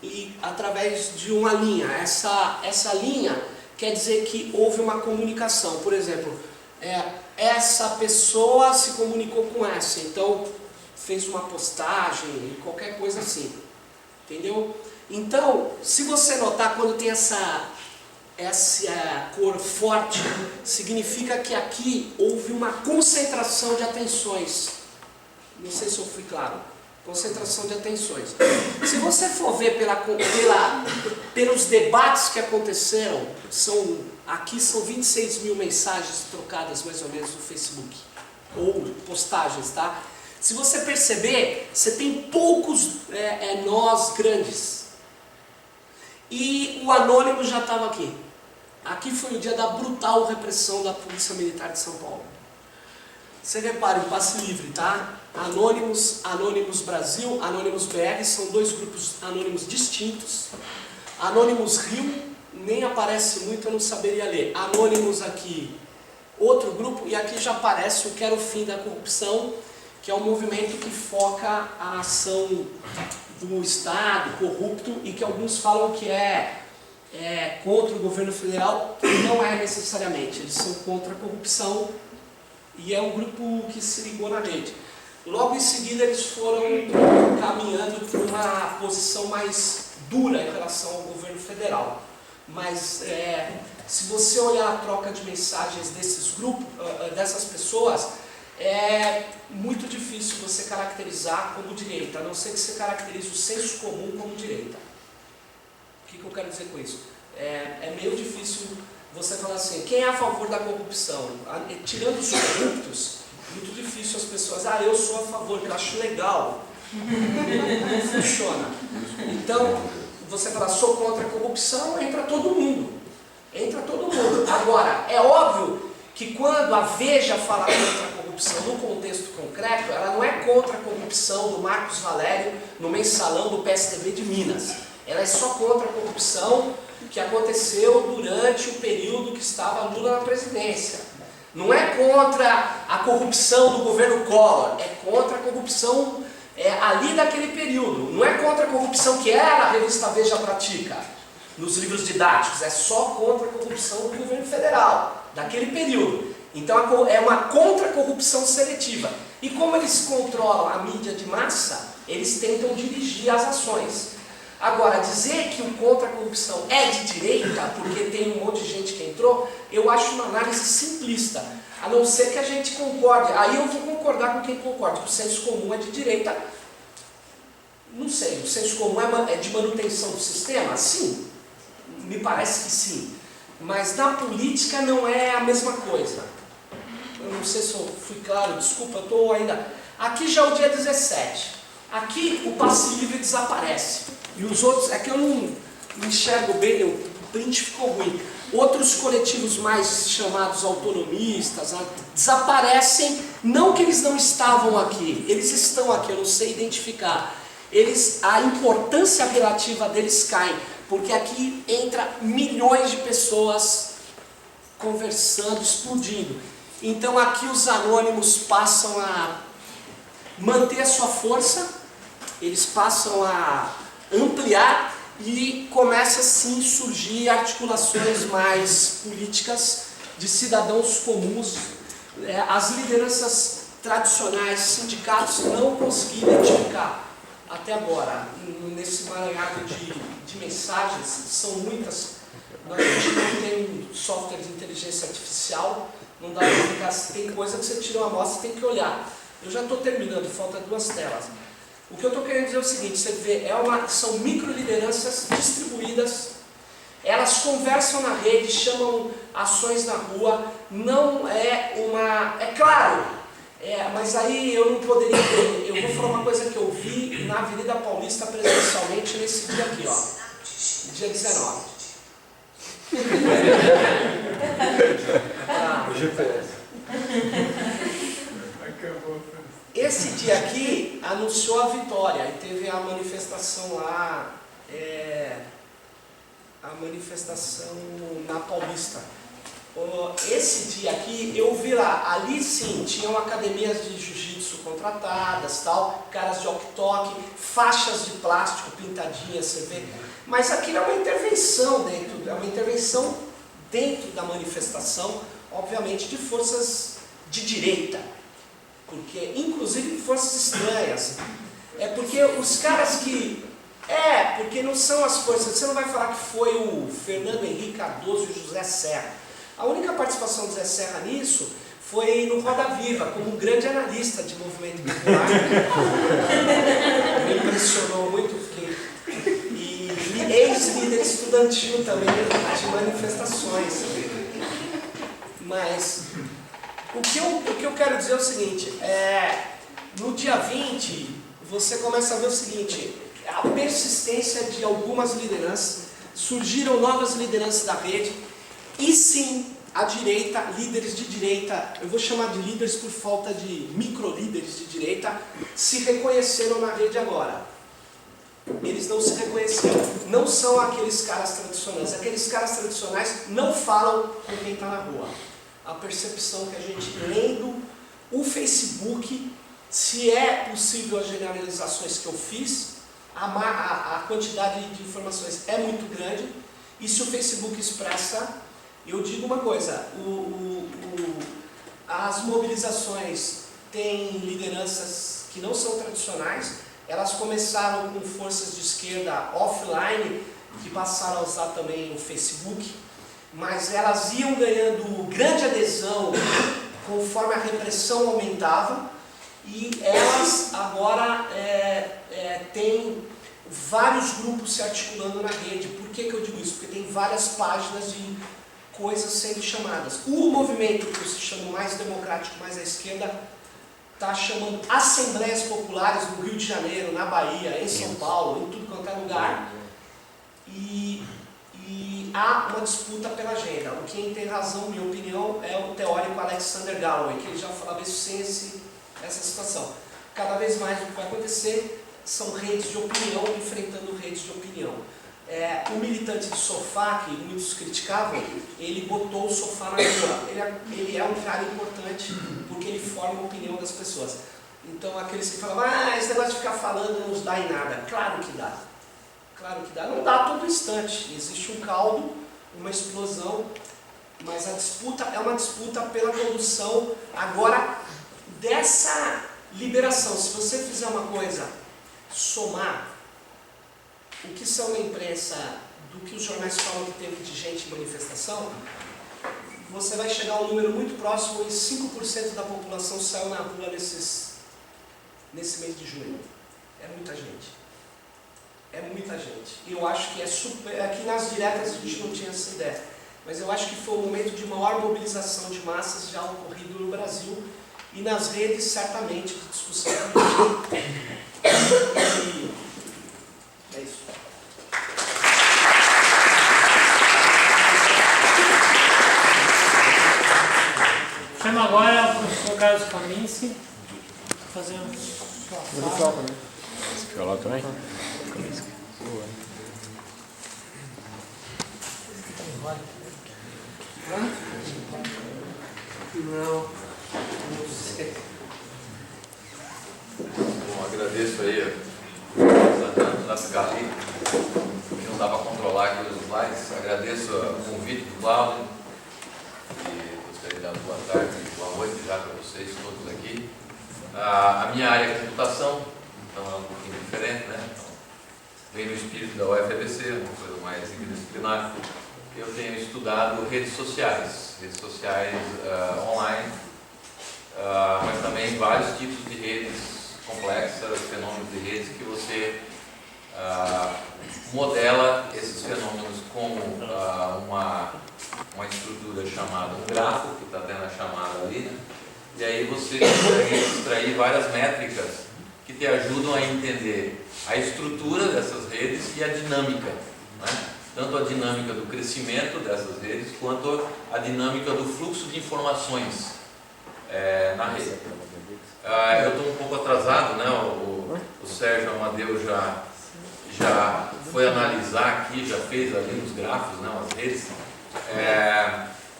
e através de uma linha. Essa linha quer dizer que houve uma comunicação. Por exemplo, essa pessoa se comunicou com essa, então fez uma postagem, qualquer coisa assim, entendeu? Então, se você notar, quando tem essa cor forte, significa que aqui houve uma concentração de atenções. Não sei se eu fui claro. Concentração de atenções. Se você for ver pelos debates que aconteceram, aqui são 26 mil mensagens trocadas mais ou menos no Facebook, ou postagens, tá? Se você perceber, você tem poucos nós grandes. E o anônimo já estava aqui. Aqui foi o dia da brutal repressão da Polícia Militar de São Paulo. Você repare, o passe livre, tá? Anônimos Brasil, Anônimos BR, são dois grupos anônimos distintos. Anônimos Rio, nem aparece muito, eu não saberia ler. Anônimos aqui, outro grupo, e aqui já aparece o Quero o Fim da Corrupção, que é um movimento que foca a ação do Estado corrupto, e que alguns falam que é contra o governo federal. Não é necessariamente, eles são contra a corrupção, e é um grupo que se ligou na rede. Logo em seguida eles foram caminhando para uma posição mais dura em relação ao governo federal. Mas se você olhar a troca de mensagens desses grupos, dessas pessoas, é muito difícil você caracterizar como direita, a não ser que você caracterize o senso comum como direita. O que eu quero dizer com isso? É meio difícil você falar assim, quem é a favor da corrupção? Tirando os corruptos, muito difícil as pessoas, eu sou a favor, que eu acho legal. Não funciona. Então, você falar, sou contra a corrupção, entra todo mundo. Entra todo mundo. Agora, é óbvio que quando a Veja fala contra a corrupção no contexto concreto, ela não é contra a corrupção do Marcos Valério no mensalão do PSDB de Minas. Ela é só contra a corrupção que aconteceu durante o período que estava Lula na presidência. Não é contra a corrupção do governo Collor, é contra a corrupção ali daquele período. Não é contra a corrupção que a revista Veja pratica nos livros didáticos, é só contra a corrupção do governo federal, daquele período. Então é uma contra-corrupção seletiva. E como eles controlam a mídia de massa, eles tentam dirigir as ações. Agora, dizer que o contra a corrupção é de direita, porque tem um monte de gente que entrou, eu acho uma análise simplista. A não ser que a gente concorde. Aí eu vou concordar com quem concorda, que o senso comum é de direita. Não sei, o senso comum é de manutenção do sistema? Sim, me parece que sim. Mas na política não é a mesma coisa. Eu não sei se eu fui claro, desculpa, eu estou ainda... Aqui já é o dia 17. Aqui o passe livre desaparece. E os outros, é que eu não enxergo bem, o print ficou ruim. Outros coletivos mais chamados autonomistas desaparecem, não que eles não estavam aqui, eles estão aqui, eu não sei identificar. A importância relativa deles cai, porque aqui entra milhões de pessoas conversando, explodindo. Então aqui os anônimos passam a manter a sua força, eles passam a ampliar e começa assim a surgir articulações mais políticas de cidadãos comuns. As lideranças tradicionais, sindicatos, não conseguiram identificar até até agora, nesse emaranhado de mensagens, são muitas, a gente não tem um software de inteligência artificial, não dá para ficar, tem coisa que você tira uma amostra e tem que olhar. Eu já estou terminando, falta 2 telas. O que eu estou querendo dizer é o seguinte, você vê, são microlideranças distribuídas, elas conversam na rede, chamam ações na rua, não é uma... É claro, mas aí eu não poderia... Eu vou falar uma coisa que eu vi na Avenida Paulista presencialmente nesse dia aqui, ó, dia 19. Esse dia aqui anunciou a vitória e teve a manifestação lá, a manifestação na Paulista. Esse dia aqui eu vi lá, ali sim, tinham academias de jiu-jitsu contratadas, tal, caras de walkie-talkie, faixas de plástico pintadinhas, você vê. Mas aquilo é uma intervenção dentro da manifestação, obviamente de forças de direita, porque inclusive forças estranhas. É porque os caras que... porque não são as forças, você não vai falar que foi o Fernando Henrique Cardoso e o José Serra. A única participação do José Serra nisso foi no Roda Viva, como um grande analista de movimento popular. Me impressionou muito, e ex-líder estudantil também de manifestações. Mas o que eu quero dizer é o seguinte, no dia 20 você começa a ver o seguinte, a persistência de algumas lideranças, surgiram novas lideranças da rede, e sim, a direita, líderes de direita, eu vou chamar de líderes por falta de micro-líderes de direita, se reconheceram na rede agora. Eles não se reconheceram, não são aqueles caras tradicionais. Aqueles caras tradicionais não falam com quem está na rua. A percepção que a gente lendo o Facebook, se é possível as generalizações que eu fiz, a quantidade de informações é muito grande, e se o Facebook expressa, eu digo uma coisa, as mobilizações têm lideranças que não são tradicionais, elas começaram com forças de esquerda offline, que passaram a usar também o Facebook, mas elas iam ganhando grande adesão conforme a repressão aumentava, e elas agora têm vários grupos se articulando na rede. Por que eu digo isso? Porque tem várias páginas de coisas sendo chamadas. O movimento que se chama mais democrático, mais à esquerda, está chamando assembleias populares no Rio de Janeiro, na Bahia, em São Paulo, em tudo quanto é lugar. E há uma disputa pela agenda. Quem tem razão, minha opinião, é o teórico Alexander Galloway, que ele já falava isso sem essa situação. Cada vez mais o que vai acontecer são redes de opinião enfrentando redes de opinião. O militante de sofá, que muitos criticavam, ele botou o sofá na rua. Ele é um cara importante porque ele forma a opinião das pessoas. Então aqueles que falam, esse negócio de ficar falando não nos dá em nada. Claro que dá. Claro que dá. Não dá a todo instante. Existe um caldo, uma explosão, mas a disputa é uma disputa pela condução agora dessa liberação. Se você fizer uma coisa, somar o que são na imprensa, do que os jornais falam que teve de gente em manifestação, você vai chegar a um número muito próximo, e 5% da população saiu na rua nesse mês de junho. É muita gente. É muita gente. E eu acho que aqui nas diretas a gente não tinha essa ideia, mas eu acho que foi o momento de maior mobilização de massas já ocorrido no Brasil, e nas redes certamente de discussão política. É isso. Chamo agora o professor Carlos Kaminski, fazer uma fala. Você fica lá também? Kaminski. Boa. Não sei. Bom, agradeço aí a Gali, que não dá para controlar aqui os slides. Agradeço o convite do Cláudio, e gostaria de dar boa tarde e boa noite já para vocês todos aqui. A minha área é computação, então é um pouquinho diferente, né? vem no espírito da UFABC, uma coisa mais interdisciplinar. Eu tenho estudado redes sociais online, mas também vários tipos de redes complexas, fenômenos de redes que você modela esses fenômenos como uma estrutura chamada um grafo, que está tendo a chamada ali, né? E aí você consegue extrair várias métricas que te ajudam a entender a estrutura dessas redes e a dinâmica, né? Tanto a dinâmica do crescimento dessas redes, quanto a dinâmica do fluxo de informações na rede. Eu estou um pouco atrasado, né? O Sérgio Amadeu já foi analisar aqui, já fez ali os grafos, né, as redes.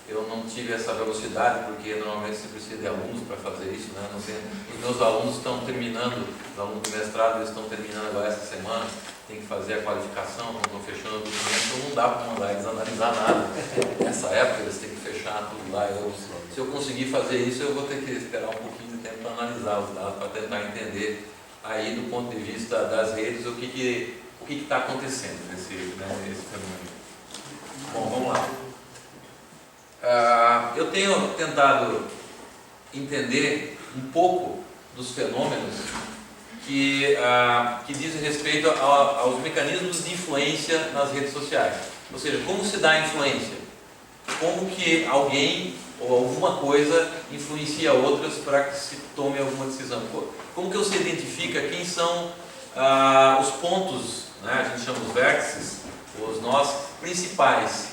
Eu não tive essa velocidade, porque normalmente você precisa de alunos para fazer isso, né? Os meus alunos estão terminando, os alunos do mestrado, eles estão terminando agora essa semana, tem que fazer a qualificação, estão fechando o documento, então não dá para mandar eles analisar nada. Nessa época eles têm que fechar tudo lá. Se eu conseguir fazer isso, eu vou ter que esperar um pouquinho de tempo para analisar os dados, para tentar entender aí do ponto de vista das redes o que está acontecendo nesse fenômeno. Bom, vamos lá. Eu tenho tentado entender um pouco dos fenômenos que dizem respeito aos mecanismos de influência nas redes sociais. Ou seja, como se dá a influência? Como que alguém ou alguma coisa influencia outras para que se tome alguma decisão? Como que você identifica quem são os pontos, né, a gente chama os vértices, os nós principais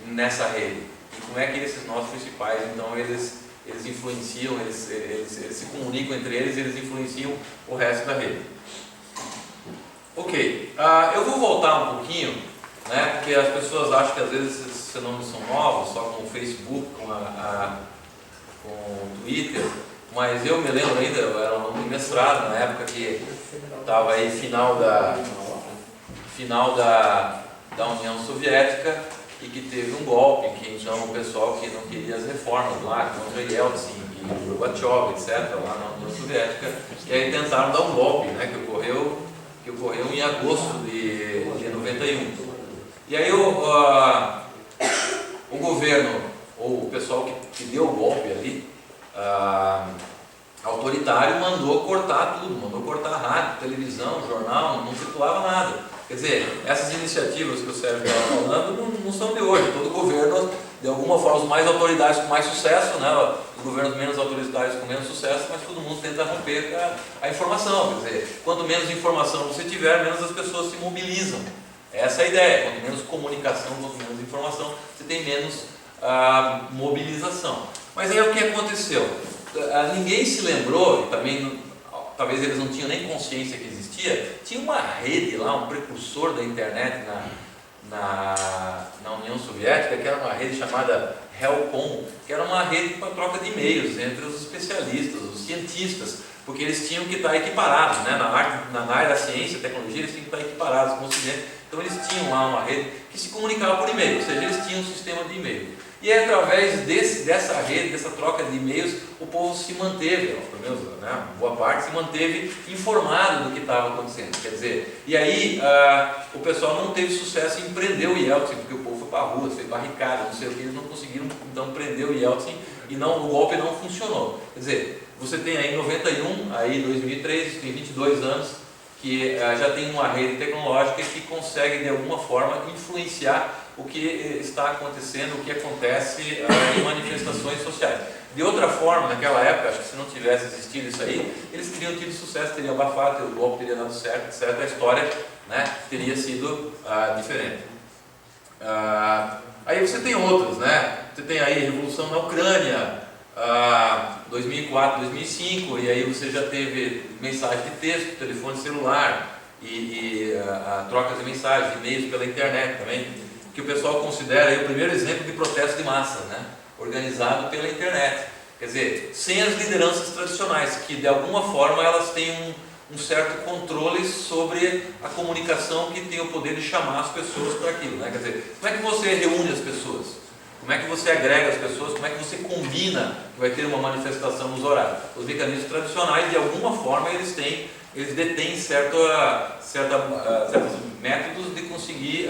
nessa rede? E como é que esses nós principais, então, eles influenciam, eles se comunicam entre eles influenciam o resto da rede? Ok, eu vou voltar um pouquinho, né, porque as pessoas acham que às vezes esses fenômenos são novos, só com o Facebook, com o Twitter, mas eu me lembro ainda, eu era um aluno de mestrado na época que estava aí final da União Soviética, e que teve um golpe, que chama o pessoal que não queria as reformas lá, contra Yeltsin e Gorbachev, etc., lá na União Soviética, e aí tentaram dar um golpe, né, que ocorreu em agosto de 91. E aí o governo, ou o pessoal que deu o golpe ali, autoritário, mandou cortar tudo, mandou cortar rádio, televisão, jornal, não circulava nada. Quer dizer, essas iniciativas que o Sérgio estava falando não são de hoje. Todo governo, de alguma forma, os mais autoritários com mais sucesso, né? Os governos menos autoritários com menos sucesso, mas todo mundo tenta romper a informação. Quer dizer, quanto menos informação você tiver, menos as pessoas se mobilizam. Essa é a ideia. Quanto menos comunicação, quanto menos informação, você tem menos mobilização. Mas aí o que aconteceu? Ninguém se lembrou, e também talvez eles não tinham nem consciência que existia, tinha uma rede lá, um precursor da internet na União Soviética, que era uma rede chamada Helcom, que era uma rede para troca de e-mails entre os especialistas, os cientistas, porque eles tinham que estar equiparados, né? Na área da ciência e tecnologia, eles tinham que estar equiparados com o Ocidente. Então eles tinham lá uma rede que se comunicava por e-mail, ou seja, eles tinham um sistema de e-mail. E através dessa rede, dessa troca de e-mails, o povo se manteve, pelo menos, né, boa parte, se manteve informado do que estava acontecendo. Quer dizer, e aí o pessoal não teve sucesso em prender o Yeltsin, porque o povo foi para a rua, fez barricada, não sei o que, eles não conseguiram então prender o Yeltsin e o golpe não funcionou. Quer dizer, você tem aí em 91, aí 2003, tem 22 anos, que já tem uma rede tecnológica que consegue de alguma forma influenciar o que está acontecendo, o que acontece em manifestações sociais. De outra forma, naquela época, acho que se não tivesse existido isso aí, eles teriam tido sucesso, teriam abafado, o golpe teria dado certo, etc. A história, né, teria sido diferente. Aí você tem outros, né? Você tem aí a Revolução na Ucrânia, 2004, 2005, e aí você já teve mensagem de texto, telefone celular e trocas de mensagens, e-mails pela internet também, que o pessoal considera aí o primeiro exemplo de protesto de massa, né? Organizado pela internet. Quer dizer, sem as lideranças tradicionais, que de alguma forma elas têm um certo controle sobre a comunicação, que tem o poder de chamar as pessoas para aquilo, né? Quer dizer, como é que você reúne as pessoas? Como é que você agrega as pessoas? Como é que você combina que vai ter uma manifestação nos horários? Os mecanismos tradicionais, de alguma forma, eles detêm certos métodos de conseguir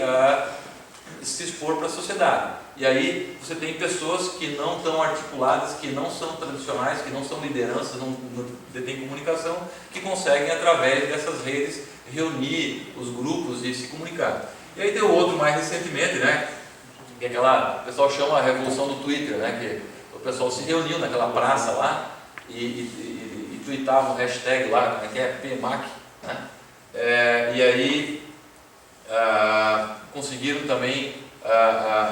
se expor para a sociedade. E aí você tem pessoas que não estão articuladas, que não são tradicionais, que não são lideranças, não detêm comunicação, que conseguem, através dessas redes, reunir os grupos e se comunicar. E aí tem o outro mais recentemente, né, que é aquela, o pessoal chama a revolução do Twitter, né, que o pessoal se reuniu naquela praça lá e tweetava um hashtag lá, como é que é? PMAC, né? E aí conseguiram também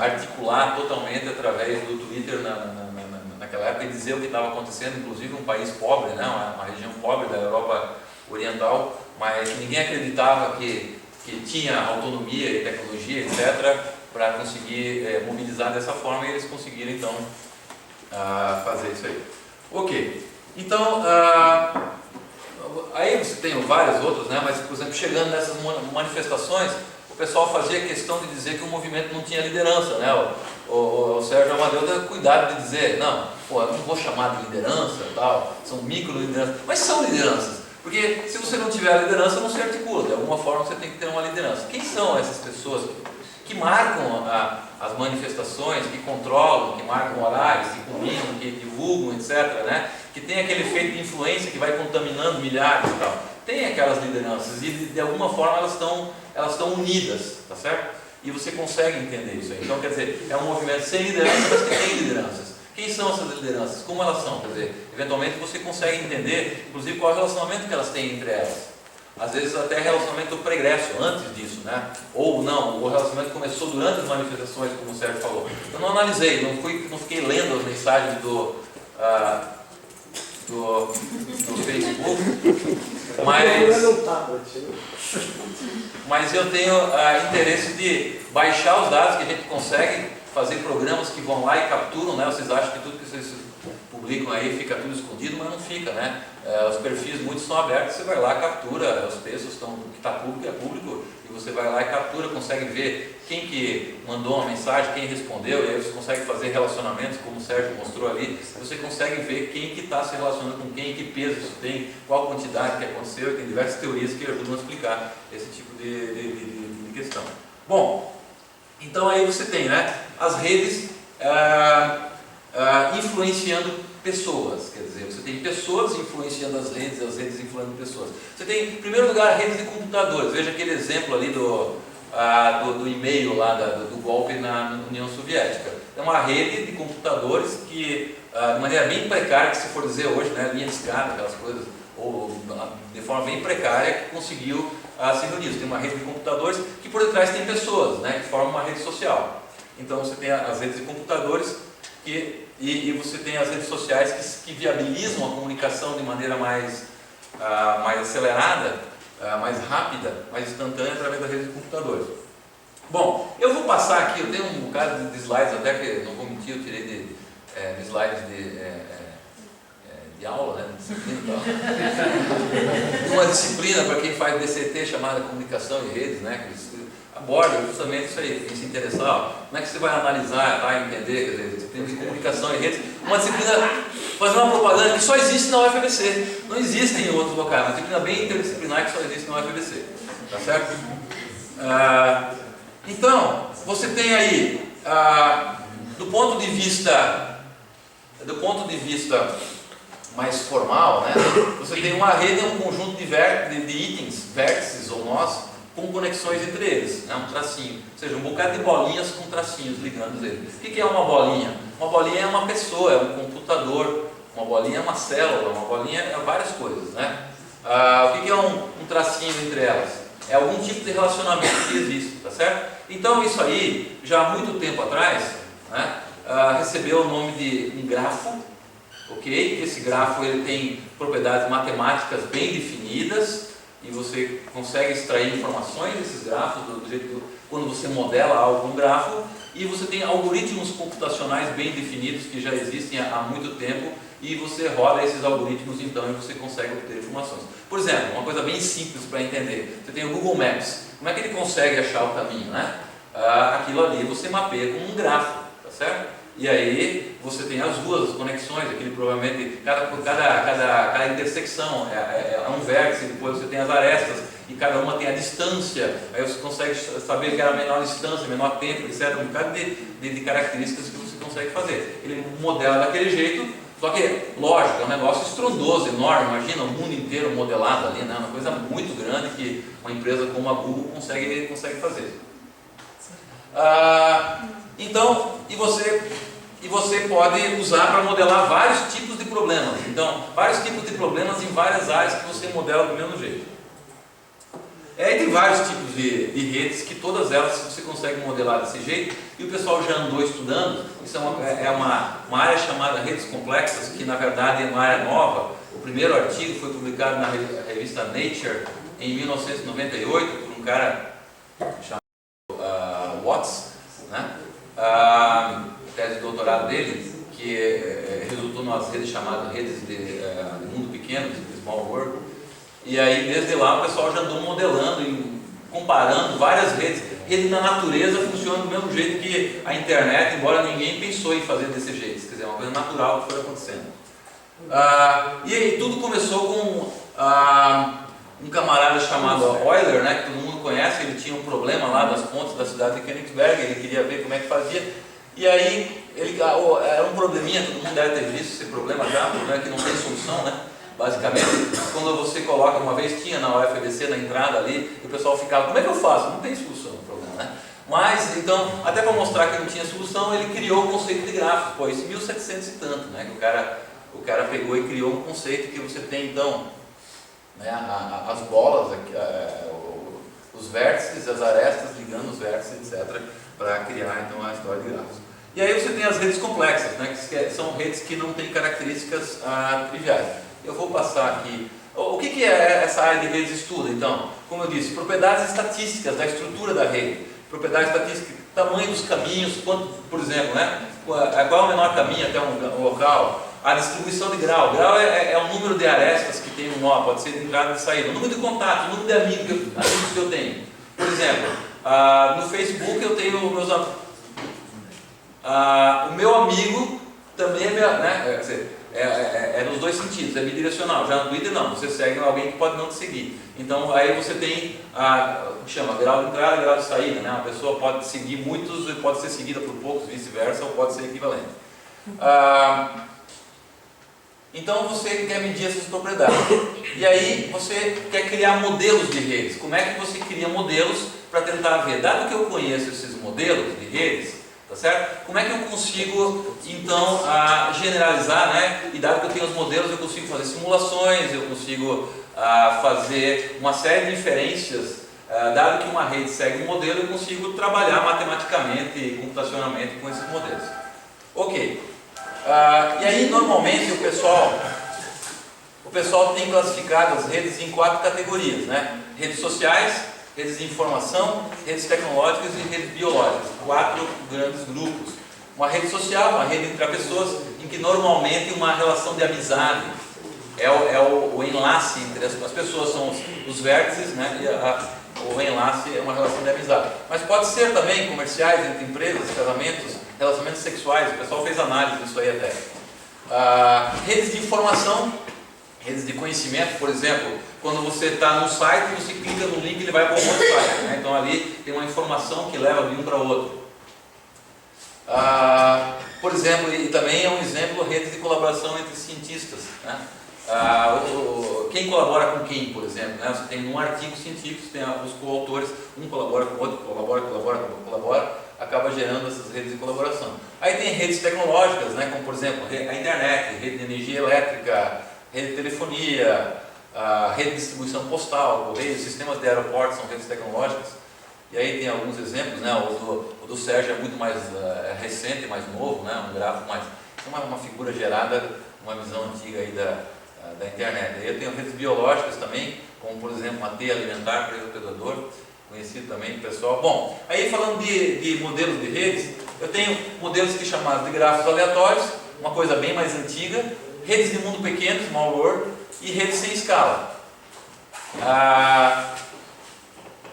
articular totalmente através do Twitter naquela época e dizer o que estava acontecendo, inclusive um país pobre, né? uma região pobre da Europa Oriental, mas ninguém acreditava que tinha autonomia e tecnologia, etc., para conseguir mobilizar dessa forma, e eles conseguiram então fazer isso aí. Ok, então aí você tem várias outras, né? Mas, por exemplo, chegando nessas manifestações, o pessoal fazia questão de dizer que o movimento não tinha liderança, né? O Sérgio Amadeu deu cuidado de dizer, não, pô, eu não vou chamar de liderança, tal, são micro-lideranças, mas são lideranças, porque se você não tiver a liderança, não se articula, de alguma forma você tem que ter uma liderança. Quem são essas pessoas que marcam as manifestações, que controlam, que marcam horários, que combinam, que divulgam, etc., né? Que tem aquele efeito de influência que vai contaminando milhares e tal? Tem aquelas lideranças e de alguma forma elas estão unidas, tá certo? E você consegue entender isso aí. Então, quer dizer, é um movimento sem liderança, mas que tem lideranças. Quem são essas lideranças? Como elas são? Quer dizer, eventualmente você consegue entender, inclusive, qual é o relacionamento que elas têm entre elas. Às vezes até relacionamento pregresso, antes disso, né? Ou não, o relacionamento começou durante as manifestações, como o Sérgio falou. Eu não analisei, não fiquei lendo as mensagens do Facebook, mas eu tenho interesse de baixar os dados que a gente consegue, fazer programas que vão lá e capturam, né? Vocês acham que tudo que vocês publicam aí fica tudo escondido, mas não fica, né? Os perfis muitos são abertos, você vai lá, captura, os textos o que está público é público, e você vai lá e captura, consegue ver quem que mandou uma mensagem, quem respondeu, e aí você consegue fazer relacionamentos, como o Sérgio mostrou ali, você consegue ver quem que está se relacionando com quem, que peso isso tem, qual quantidade que aconteceu, e tem diversas teorias que ajudam a explicar esse tipo de questão. Bom, então aí você tem, né, as redes influenciando pessoas, quer dizer, você tem pessoas influenciando as redes influenciando pessoas. Você tem, em primeiro lugar, redes de computadores. Veja aquele exemplo ali do e-mail lá do golpe na União Soviética. É uma rede de computadores que, de maneira bem precária, que se for dizer hoje, né, linha de escada, aquelas coisas, ou de forma bem precária, que conseguiu se reunir. Você tem uma rede de computadores que por detrás tem pessoas, né, que formam uma rede social. Então você tem as redes de computadores e você tem as redes sociais que viabilizam a comunicação de maneira mais acelerada, mais rápida, mais instantânea através da rede de computadores. Bom, eu vou passar aqui, eu tenho um bocado de slides, até que não vou mentir, eu tirei de slides de aula, né, de disciplina e tal. Uma disciplina para quem faz DCT chamada Comunicação e Redes, né, que aborda justamente isso aí, quem se interessar, ó, como é que você vai analisar, tá, entender, quer dizer, disciplina de comunicação e redes, uma disciplina, fazer uma propaganda que só existe na UFABC, não existe em outros locais, uma disciplina bem interdisciplinar que só existe na UFABC, tá certo? Então, você tem aí, do ponto de vista mais formal, né, você tem uma rede, um conjunto de itens, vértices ou nós, com conexões entre eles, né? Um tracinho, ou seja, um bocado de bolinhas com tracinhos ligando eles. O que é uma bolinha? Uma bolinha é uma pessoa, é um computador, uma bolinha é uma célula, uma bolinha é várias coisas, né? O que é um tracinho entre elas? É algum tipo de relacionamento que existe, tá certo? Então isso aí, já há muito tempo atrás, né, recebeu o nome de um grafo, ok? Esse grafo ele tem propriedades matemáticas bem definidas, e você consegue extrair informações desses grafos do jeito que quando você modela algo um grafo, e você tem algoritmos computacionais bem definidos que já existem há muito tempo, e você roda esses algoritmos então e você consegue obter informações. Por exemplo, uma coisa bem simples para entender, você tem o Google Maps, como é que ele consegue achar o caminho, né? Aquilo ali você mapeia com um grafo, tá certo? E aí você tem as ruas, as conexões, aquele provavelmente, cada intersecção é um vértice, depois você tem as arestas, e cada uma tem a distância, aí você consegue saber que era a menor distância, menor tempo, etc. Um bocado de características que você consegue fazer. Ele modela daquele jeito, só que, lógico, é um negócio estrondoso, enorme, imagina o mundo inteiro modelado ali, né? Uma coisa muito grande que uma empresa como a Google consegue fazer. Então, e você pode usar para modelar vários tipos de problemas. Então, vários tipos de problemas em várias áreas que você modela do mesmo jeito. Aí tem vários tipos de redes que todas elas você consegue modelar desse jeito, e o pessoal já andou estudando. Isso é uma área chamada redes complexas, que na verdade é uma área nova. O primeiro artigo foi publicado na revista Nature em 1998 por um cara chamado Watts, né? Tese de doutorado dele, que resultou nas redes chamadas redes de mundo pequeno, de small world. E aí, desde lá, o pessoal já andou modelando e comparando várias redes. Rede na natureza funciona do mesmo jeito que a internet, embora ninguém pensou em fazer desse jeito. Quer dizer, é uma coisa natural que foi acontecendo. E aí, tudo começou com um camarada chamado Euler, né, que todo mundo conhece. Ele tinha um problema lá das pontes da cidade de Königsberg, ele queria ver como é que fazia. E aí, era um probleminha, todo mundo deve ter visto esse problema já, um problema que não tem solução, né? Basicamente, quando você coloca, uma vez tinha na UFABC, na entrada ali, e o pessoal ficava, como é que eu faço? Não tem solução o problema, né? Mas, então, até para mostrar que não tinha solução, ele criou o conceito de gráficos, pô, isso em 1700 e tanto, né? Que o cara pegou e criou um conceito que você tem, então, né, as bolas, os vértices, as arestas ligando os vértices, etc., para criar, então, a história de gráficos. E aí você tem as redes complexas, né, que são redes que não têm características triviais. Eu vou passar aqui. O que é essa área de redes estuda, então? Como eu disse, propriedades estatísticas da estrutura da rede. Propriedades estatísticas, tamanho dos caminhos, quanto, por exemplo, né? Qual é o menor caminho até um local? A distribuição de grau. Grau é o número de arestas que tem no nó, pode ser de entrada e de saída. O número de contatos, o número de amigos que eu tenho. Por exemplo, no Facebook eu tenho meus amigos. O meu amigo também é meu, né? Quer dizer, é nos dois sentidos, é bidirecional. Já no Twitter não, você segue alguém que pode não te seguir. Então aí você tem chama grau de entrada e grau de saída, né? Uma pessoa pode seguir muitos e pode ser seguida por poucos, vice-versa, ou pode ser equivalente. Então você quer medir essas propriedades. E aí você quer criar modelos de redes. Como é que você cria modelos para tentar ver? Dado que eu conheço esses modelos de redes, tá certo? Como é que eu consigo, então, generalizar, né? E dado que eu tenho os modelos, eu consigo fazer simulações, eu consigo fazer uma série de inferências. Dado que uma rede segue um modelo, eu consigo trabalhar matematicamente e computacionalmente com esses modelos. Ok. E aí, normalmente, o pessoal tem classificado as redes em 4 categorias, né? Redes sociais, redes de informação, redes tecnológicas e redes biológicas. 4 grandes grupos. Uma rede social, uma rede entre pessoas, em que normalmente uma relação de amizade é o enlace entre as pessoas, são os vértices, né? E o enlace é uma relação de amizade. Mas pode ser também comerciais entre empresas, casamentos, relacionamentos sexuais. O pessoal fez análise disso aí até. Redes de informação, redes de conhecimento, por exemplo, quando você está no site, você clica no link e ele vai para um outro site, né? Então ali tem uma informação que leva de um para o outro. Por exemplo, e também é um exemplo, redes de colaboração entre cientistas, né? Quem colabora com quem, por exemplo, né? Você tem um artigo científico, você tem os coautores, um colabora com o outro, colabora, acaba gerando essas redes de colaboração. Aí tem redes tecnológicas, né? Como por exemplo a internet, rede de energia elétrica, rede de telefonia, rede de distribuição postal, correios, sistemas de aeroportos são redes tecnológicas. E aí tem alguns exemplos, né? O do Sérgio é muito mais recente, mais novo, né? Um gráfico mais... uma figura gerada, uma visão antiga aí da internet. Aí eu tenho redes biológicas também, como por exemplo uma teia alimentar para o predador, conhecido também pessoal. Bom, aí falando de modelos de redes, eu tenho modelos que chamados de gráficos aleatórios, uma coisa bem mais antiga, redes de mundo pequeno, small world, e redes sem escala.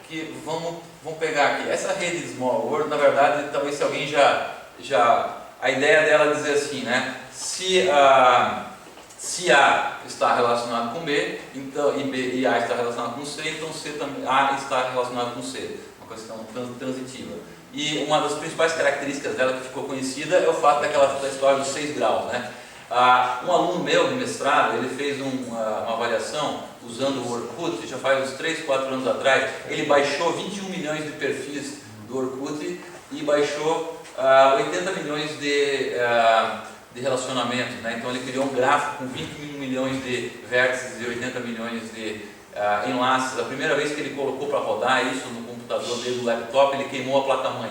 Que vamos pegar aqui. Essa rede de small world, na verdade, talvez se alguém a ideia dela é dizer assim, né? Se Se A está relacionado com B, então, e A está relacionado com C, então A está relacionado com C. Uma questão transitiva. E uma das principais características dela que ficou conhecida é o fato da história dos 6 graus, né? Um aluno meu de mestrado, ele fez uma avaliação usando o Orkut, já faz uns 3, 4 anos atrás. Ele baixou 21 milhões de perfis do Orkut e baixou 80 milhões de relacionamentos, né? Então ele criou um gráfico com 21 milhões de vértices e 80 milhões de enlaces. A primeira vez que ele colocou para rodar isso no computador dele, do laptop, ele queimou a placa-mãe.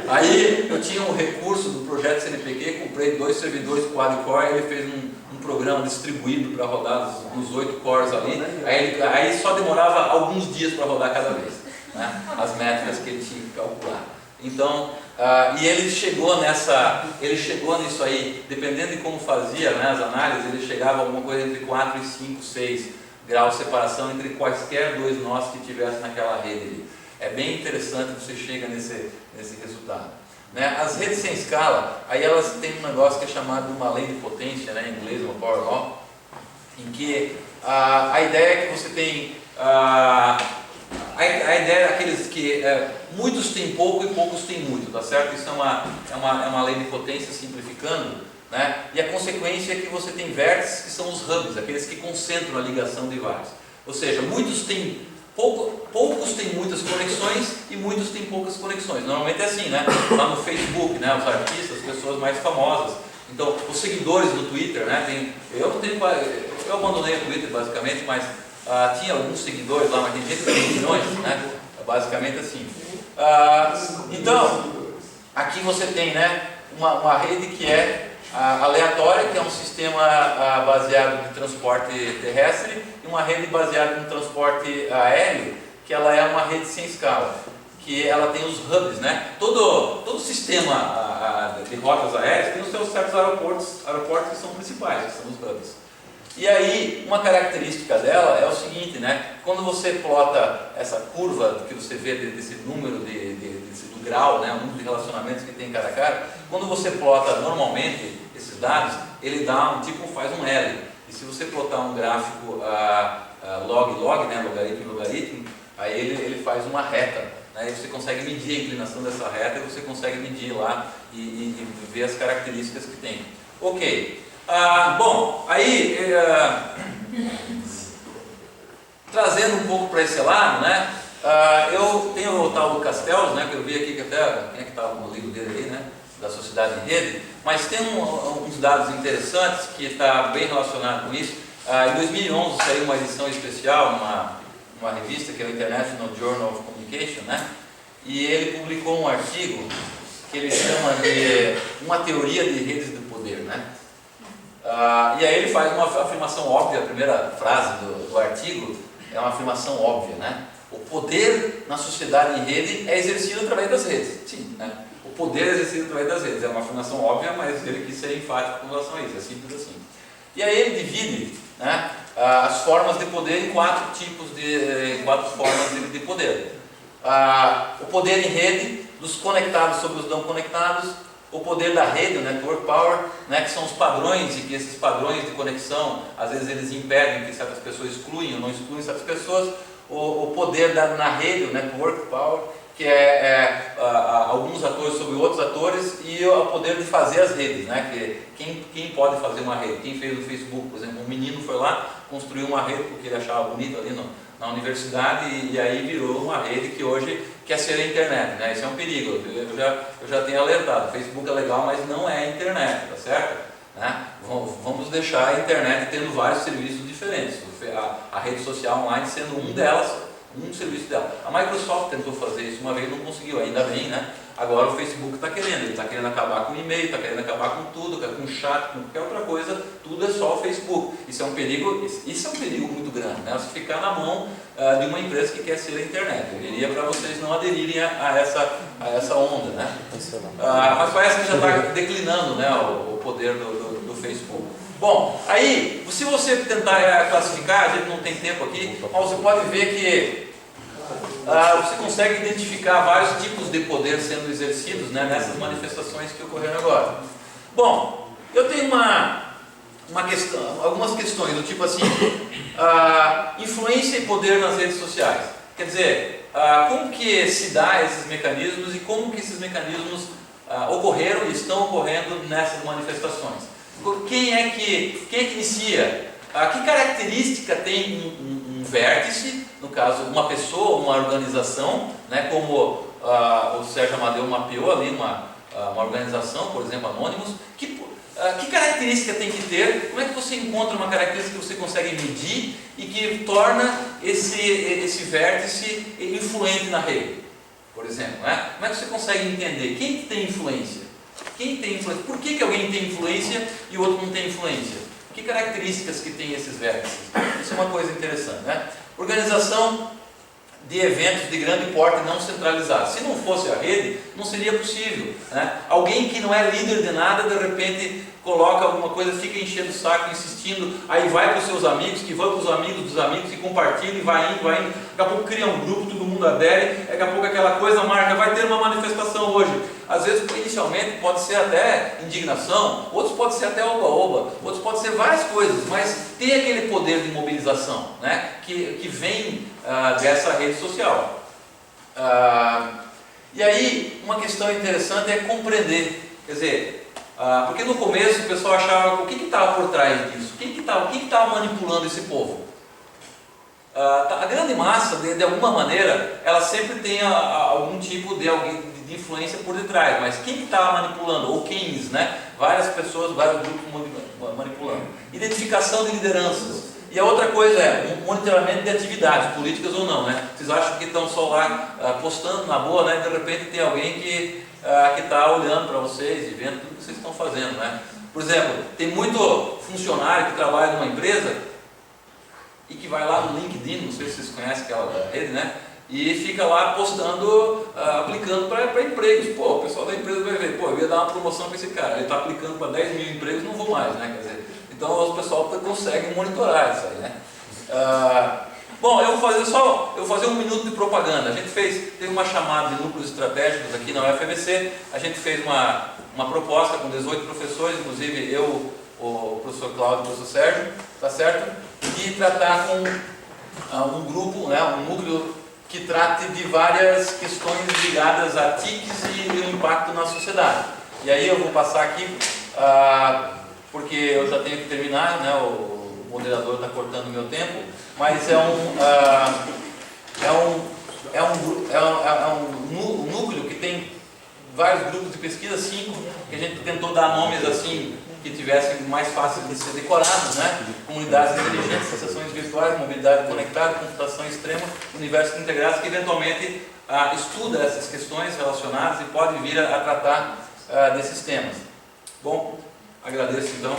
Aí eu tinha um recurso do projeto CNPq, comprei 2 servidores quad-core, ele fez um programa distribuído para rodar nos 8 cores ali, aí só demorava alguns dias para rodar cada vez, né? As métricas que ele tinha que calcular. Então, e ele chegou nisso aí, dependendo de como fazia, né, as análises, ele chegava a alguma coisa entre 4 e 5, 6 graus de separação entre quaisquer 2 nós que tivesse naquela rede ali. É bem interessante você chega nesse resultado, né? As redes sem escala, aí elas têm um negócio que é chamado uma lei de potência, né, em inglês, uma power law, em que a ideia é que você tem a ideia é aqueles que muitos têm pouco e poucos têm muito, tá certo? Isso é uma lei de potência simplificando, né? E a consequência é que você tem vértices que são os hubs, aqueles que concentram a ligação de vários. Ou seja, muitos têm poucos têm muitas conexões e muitos têm poucas conexões. Normalmente é assim, né? Lá no Facebook, né? Os artistas, as pessoas mais famosas. Então, os seguidores do Twitter, né? Eu abandonei o Twitter basicamente, mas tinha alguns seguidores lá, mas tem gente que tem milhões, né? Basicamente assim. Então, aqui você tem, né, uma rede que é aleatória, que é um sistema baseado em transporte terrestre, e uma rede baseada no transporte aéreo, que ela é uma rede sem escala, que ela tem os hubs, né? Todo sistema de rotas aéreas tem os seus certos aeroportos que são principais, que são os hubs. E aí, uma característica dela é o seguinte, né? Quando você plota essa curva que você vê desse número do grau, né? O número de relacionamentos que tem em cada cara, quando você plota normalmente esses dados, ele dá faz um L. E se você plotar um gráfico log, né? Logaritmo, aí ele faz uma reta. Né? E você consegue medir a inclinação dessa reta e você consegue medir lá e ver as características que tem. Ok. Bom, aí trazendo um pouco para esse lado, né? Eu tenho o tal do Castells, né? Que eu vi aqui que até quem é que estava no livro dele aí, né? Da Sociedade em Rede, mas tem uns dados interessantes que está bem relacionado com isso. Em 2011 saiu uma edição especial numa revista que é o International Journal of Communication, né? E ele publicou um artigo que ele chama de uma teoria de redes de poder, né? E aí ele faz uma afirmação óbvia, a primeira frase do artigo é uma afirmação óbvia, né? O poder na sociedade em rede é exercido através das redes. Sim, né? O poder é exercido através das redes. É uma afirmação óbvia, mas ele quis ser enfático com relação a isso. É simples assim. E aí ele divide, né, as formas de poder em 4 formas de poder. O poder em rede, dos conectados sobre os não conectados, o poder da rede, o network power, né, que são os padrões, e que esses padrões de conexão, às vezes eles impedem que certas pessoas excluem ou não excluem certas pessoas. O poder na rede, o network power, que é alguns atores sobre outros atores, e o poder de fazer as redes, né, que quem pode fazer uma rede? Quem fez o Facebook, por exemplo, um menino foi lá, construiu uma rede porque ele achava bonito ali na universidade, e aí virou uma rede que hoje quer ser a internet, né? Isso é um perigo, eu já tenho alertado. O Facebook é legal, mas não é a internet, tá certo? Né? Vamos deixar a internet tendo vários serviços diferentes, a rede social online sendo um serviço dela. A Microsoft tentou fazer isso uma vez, não conseguiu, ainda bem, né? Agora o Facebook está querendo, ele está querendo acabar com o e-mail, está querendo acabar com tudo, com chat, com qualquer outra coisa, tudo é só o Facebook. Isso é um perigo muito grande, né? Você ficar na mão de uma empresa que quer ser a internet. Eu diria para vocês não aderirem a essa onda, né? Mas parece que já está declinando, né, o poder do Facebook. Bom, aí, se você tentar classificar, a gente não tem tempo aqui, mas você pode ver que você consegue identificar vários tipos de poder sendo exercidos, né, nessas manifestações que ocorreram agora. Bom, eu tenho algumas questões do tipo assim, influência e poder nas redes sociais. Quer dizer, como que se dá esses mecanismos e como que esses mecanismos ocorreram e estão ocorrendo nessas manifestações. Quem é que inicia? Que característica tem um vértice, no caso uma pessoa, uma organização, né, como o Sérgio Amadeu mapeou ali uma organização, por exemplo, Anonymous, que característica tem que ter? Como é que você encontra uma característica que você consegue medir e que torna esse vértice influente na rede, por exemplo, né? Como é que você consegue entender quem que tem influência? Quem tem influência? Por que alguém tem influência e o outro não tem influência? Que características que tem esses vértices? Isso é uma coisa interessante, né? Organização de eventos de grande porte não centralizados. Se não fosse a rede, não seria possível, né? Alguém que não é líder de nada, de repente coloca alguma coisa, fica enchendo o saco, insistindo, aí vai para os seus amigos, que vão para os amigos dos amigos, que compartilham, e vai indo, daqui a pouco cria um grupo, todo mundo adere, daqui a pouco aquela coisa marca, vai ter uma manifestação hoje. Às vezes, inicialmente, pode ser até indignação, outros pode ser até oba-oba, outros pode ser várias coisas, mas tem aquele poder de mobilização, né, que vem dessa rede social. E aí, uma questão interessante é compreender, quer dizer, porque no começo o pessoal achava o que estava por trás disso, o que estava manipulando esse povo. A grande massa, de alguma maneira, ela sempre tem algum tipo de influência por detrás, mas quem estava manipulando, ou quem, né? Várias pessoas, vários grupos manipulando. Identificação de lideranças. E a outra coisa é monitoramento de atividades, políticas ou não, né? Vocês acham que estão só lá postando na boa, né? De repente tem alguém que está olhando para vocês e vendo tudo que vocês estão fazendo, né? Por exemplo, tem muito funcionário que trabalha numa empresa e que vai lá no LinkedIn, não sei se vocês conhecem aquela rede, né? E fica lá postando, aplicando para empregos. Pô, o pessoal da empresa vai ver, pô, eu ia dar uma promoção para esse cara, ele está aplicando para 10 mil empregos, não vou mais, né? Quer dizer, então o pessoal consegue monitorar isso aí, né? Bom, eu vou fazer um minuto de propaganda. A gente teve uma chamada de núcleos estratégicos aqui na UFABC, a gente fez uma proposta com 18 professores, inclusive eu, o professor Cláudio e o professor Sérgio, tá certo? De tratar com um grupo, né, um núcleo que trate de várias questões ligadas a TICs e o impacto na sociedade. E aí eu vou passar aqui, porque eu já tenho que terminar, né, o moderador está cortando o meu tempo, mas é um núcleo que tem vários grupos de pesquisa, 5, que a gente tentou dar nomes assim, que tivessem mais fáceis de ser decorados, né? Comunidades inteligentes, associações virtuais, mobilidade conectada, computação extrema, universos integrados, que eventualmente estuda essas questões relacionadas e pode vir a tratar desses temas. Bom, agradeço então.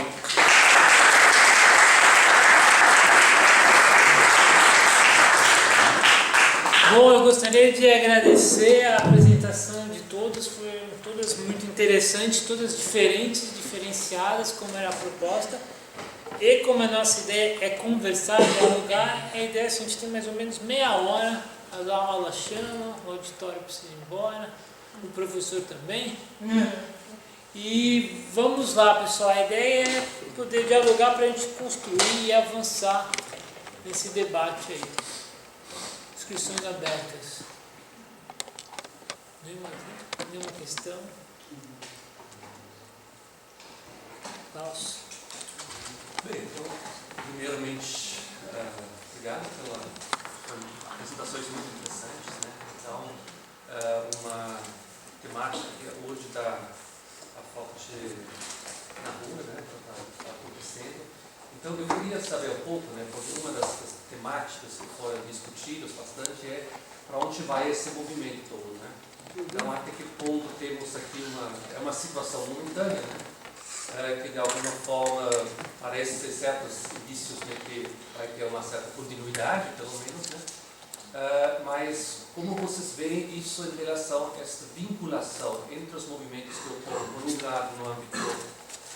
Bom, eu gostaria de agradecer a apresentação de todos, foram todas muito interessantes, todas diferentes, diferenciadas, como era a proposta. E como a nossa ideia é conversar, dialogar, a ideia é a gente tem mais ou menos meia hora, a aula chama, o auditório precisa ir embora, o professor também. E vamos lá, pessoal, a ideia é poder dialogar para a gente construir e avançar nesse debate aí. Inscrições abertas. Nenhuma questão? Klaus? Bem, então, primeiramente, obrigado pelas apresentações muito interessantes, né? Então, uma temática que hoje está forte na rua, né? Está acontecendo. Então, eu queria saber um pouco, né? Porque uma das temáticas que foram discutidas bastante é para onde vai esse movimento todo, né? Então, até que ponto temos aqui uma situação momentânea, né? Que de alguma forma parece ter certos indícios de que vai ter uma certa continuidade, pelo menos, né? Mas como vocês veem isso em relação a essa vinculação entre os movimentos que ocorrem, por um lado, no âmbito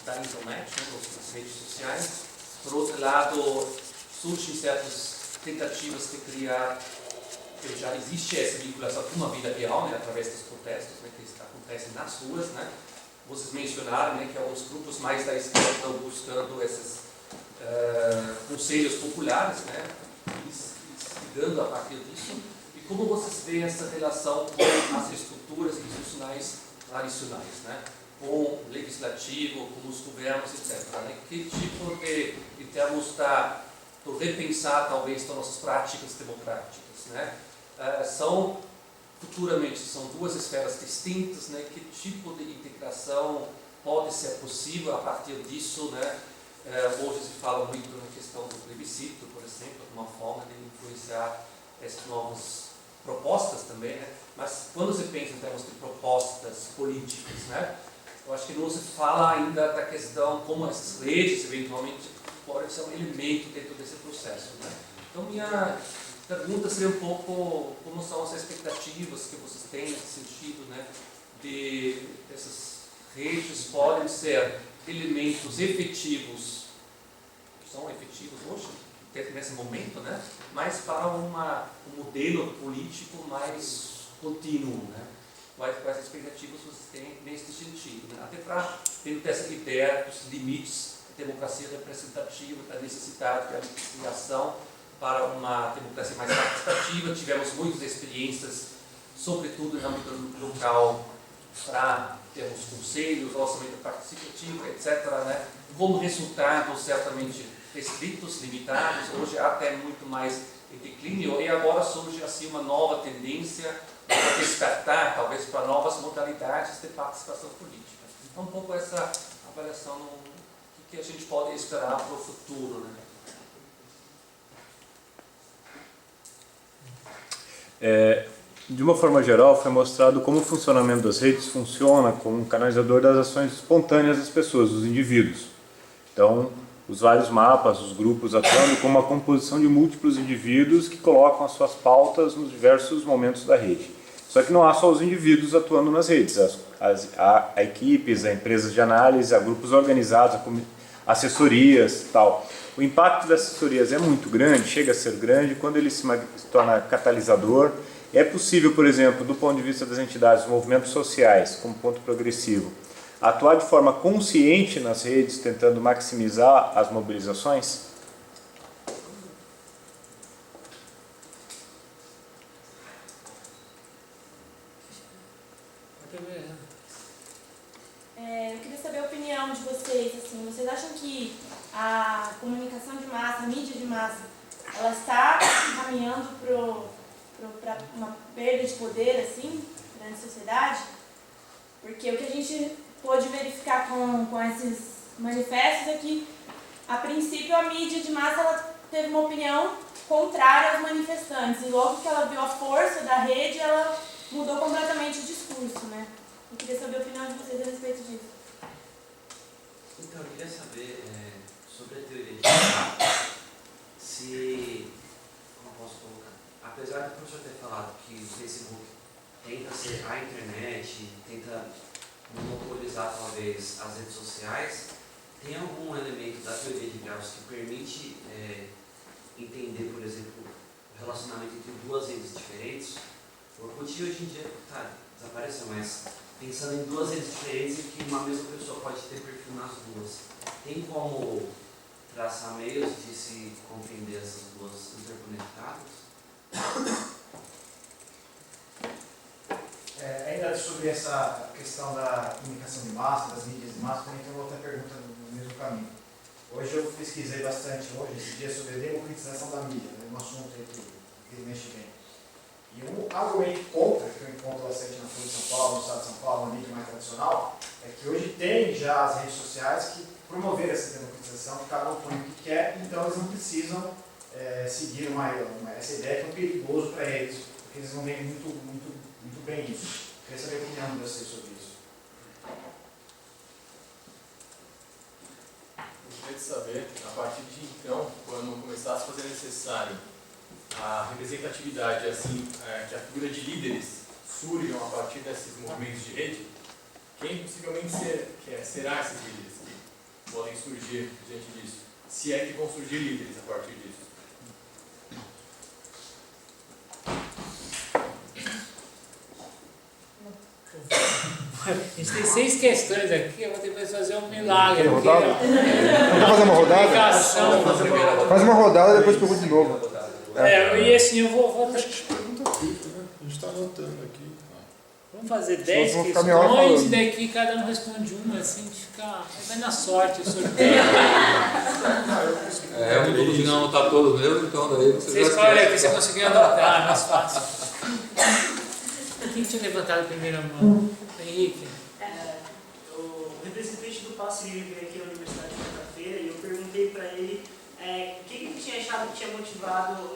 da internet, né, das redes sociais, por outro lado, surgem certas tentativas de criar, que já existe essa vinculação com uma vida real, né, através dos protestos, né, que acontecem nas ruas, né? vocês mencionaram, né, que alguns grupos mais da esquerda estão buscando esses conselhos populares, né, e ligando a partir disso. E como vocês veem essa relação com as estruturas institucionais tradicionais, né, com o legislativo, com os governos, etc. Né? Que tipo de, em termos do repensar, talvez, das nossas práticas democráticas, né? Futuramente, são duas esferas distintas, né? Que tipo de integração pode ser possível a partir disso, né? Hoje se fala muito na questão do plebiscito, por exemplo, uma forma de influenciar essas novas propostas também, né? Mas quando se pensa em termos de propostas políticas, né? Eu acho que não se fala ainda da questão como essas redes, eventualmente, podem ser um elemento dentro desse processo, né? Então, minha pergunta seria um pouco como são as expectativas que vocês têm nesse sentido, né? De essas redes podem ser elementos efetivos, que são efetivos hoje, nesse momento, né? Mas para um modelo político mais contínuo, né? Quais expectativas vocês têm nesse sentido, né? Até para dentro dessa ideia dos limites da democracia representativa, da necessidade de ampliação para uma democracia mais participativa. Tivemos muitas experiências, sobretudo no âmbito local, para termos conselhos, orçamento participativo, etc., né? Como resultado, certamente, restritos, limitados, hoje até muito mais em declínio, e agora surge assim uma nova tendência para despertar, talvez, para novas modalidades de participação política. Então, um pouco essa avaliação do que a gente pode esperar para o futuro, né? De uma forma geral, foi mostrado como o funcionamento das redes funciona como um canalizador das ações espontâneas das pessoas, dos indivíduos. Então, os vários mapas, os grupos atuando como uma composição de múltiplos indivíduos que colocam as suas pautas nos diversos momentos da rede. Só que não há só os indivíduos atuando nas redes, há equipes, há empresas de análise, há grupos organizados, há assessorias e tal. O impacto das assessorias é muito grande, chega a ser grande, quando ele se torna catalisador. É possível, por exemplo, do ponto de vista das entidades, movimentos sociais, como ponto progressivo, atuar de forma consciente nas redes, tentando maximizar as mobilizações? Eu queria saber a opinião de vocês. Assim, vocês acham que a comunicação de massa, a mídia de massa, ela está caminhando para uma perda de poder, assim, na sociedade? Porque o que a gente pôde verificar com esses manifestos é que, a princípio, a mídia de massa ela teve uma opinião contrária aos manifestantes. E logo que ela viu a força da rede, ela mudou completamente o discurso, né? Eu queria saber a opinião de vocês a respeito disso. Então, eu queria saber sobre a teoria de massa, se, como posso colocar, apesar do professor ter falado que o Facebook tenta ser a internet, tenta monopolizar talvez as redes sociais, tem algum elemento da teoria de Gauss que permite entender, por exemplo, o relacionamento entre duas redes diferentes? O Orkut hoje em dia desapareceu, mas pensando em duas redes diferentes em que uma mesma pessoa pode ter perfil nas duas, tem como traçar meios de se compreender essas duas interconectadas? Ainda sobre essa questão da comunicação de massa, das mídias de massa, também tem uma outra pergunta no mesmo caminho. Hoje eu pesquisei bastante, esse dia, sobre a democratização da mídia, né, um assunto que mexe bem. E um argumento contra, que eu encontro bastante na Folha de São Paulo, no estado de São Paulo, na mídia mais tradicional, é que hoje tem já as redes sociais que promoveram essa democratização, que cada um põe o que quer, então eles não precisam seguir essa ideia que é perigoso para eles, porque eles não veem muito bem isso. Eu queria saber a opinião de vocês sobre isso. Gostaria de saber, a partir de então, quando começar a se fazer necessário a representatividade, assim, que a figura de líderes surjam a partir desses movimentos de rede, quem possivelmente será esses líderes que podem surgir diante disso? Se é que vão surgir líderes a partir disso. A gente tem 6 questões aqui, eu vou depois fazer um milagre. Vamos porque fazer uma rodada? Explicação. Faz uma rodada e depois pergunta de novo. E assim, eu vou Acho que pergunta curta, né? A gente está anotando aqui. vamos fazer 10 Senão vão ficar meia hora questões e falando. daqui cada um responde uma, assim, fica. Vai na sorte o sorteio. Eu não consegui anotar todos mesmo, então daí Você escolhe aqui, você conseguiu anotar, é mais fácil. Quem tinha levantado a primeira mão? Henrique. O representante do Passe Livre veio aqui na Universidade de quarta-feira e eu perguntei para ele o que ele tinha achado que tinha motivado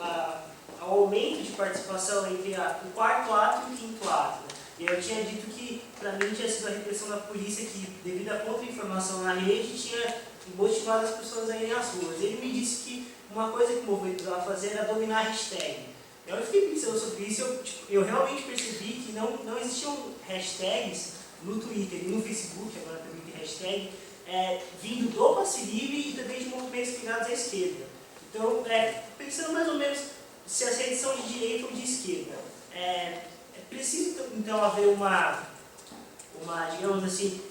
ao aumento de participação entre o quarto ato e o quinto ato. E eu tinha dito que, para mim, tinha sido a repressão da polícia que, devido à contra-informação na rede, tinha motivado as pessoas a irem às ruas. Ele me disse que uma coisa que o movimento precisava fazer era dominar a hashtag. Eu fiquei pensando sobre isso e eu realmente percebi que não existiam hashtags no Twitter e no Facebook, agora também tem hashtag, vindo do Passe Livre e também de movimentos ligados à esquerda. Então, pensando mais ou menos se as redes são de direita ou de esquerda, é preciso então haver uma digamos assim,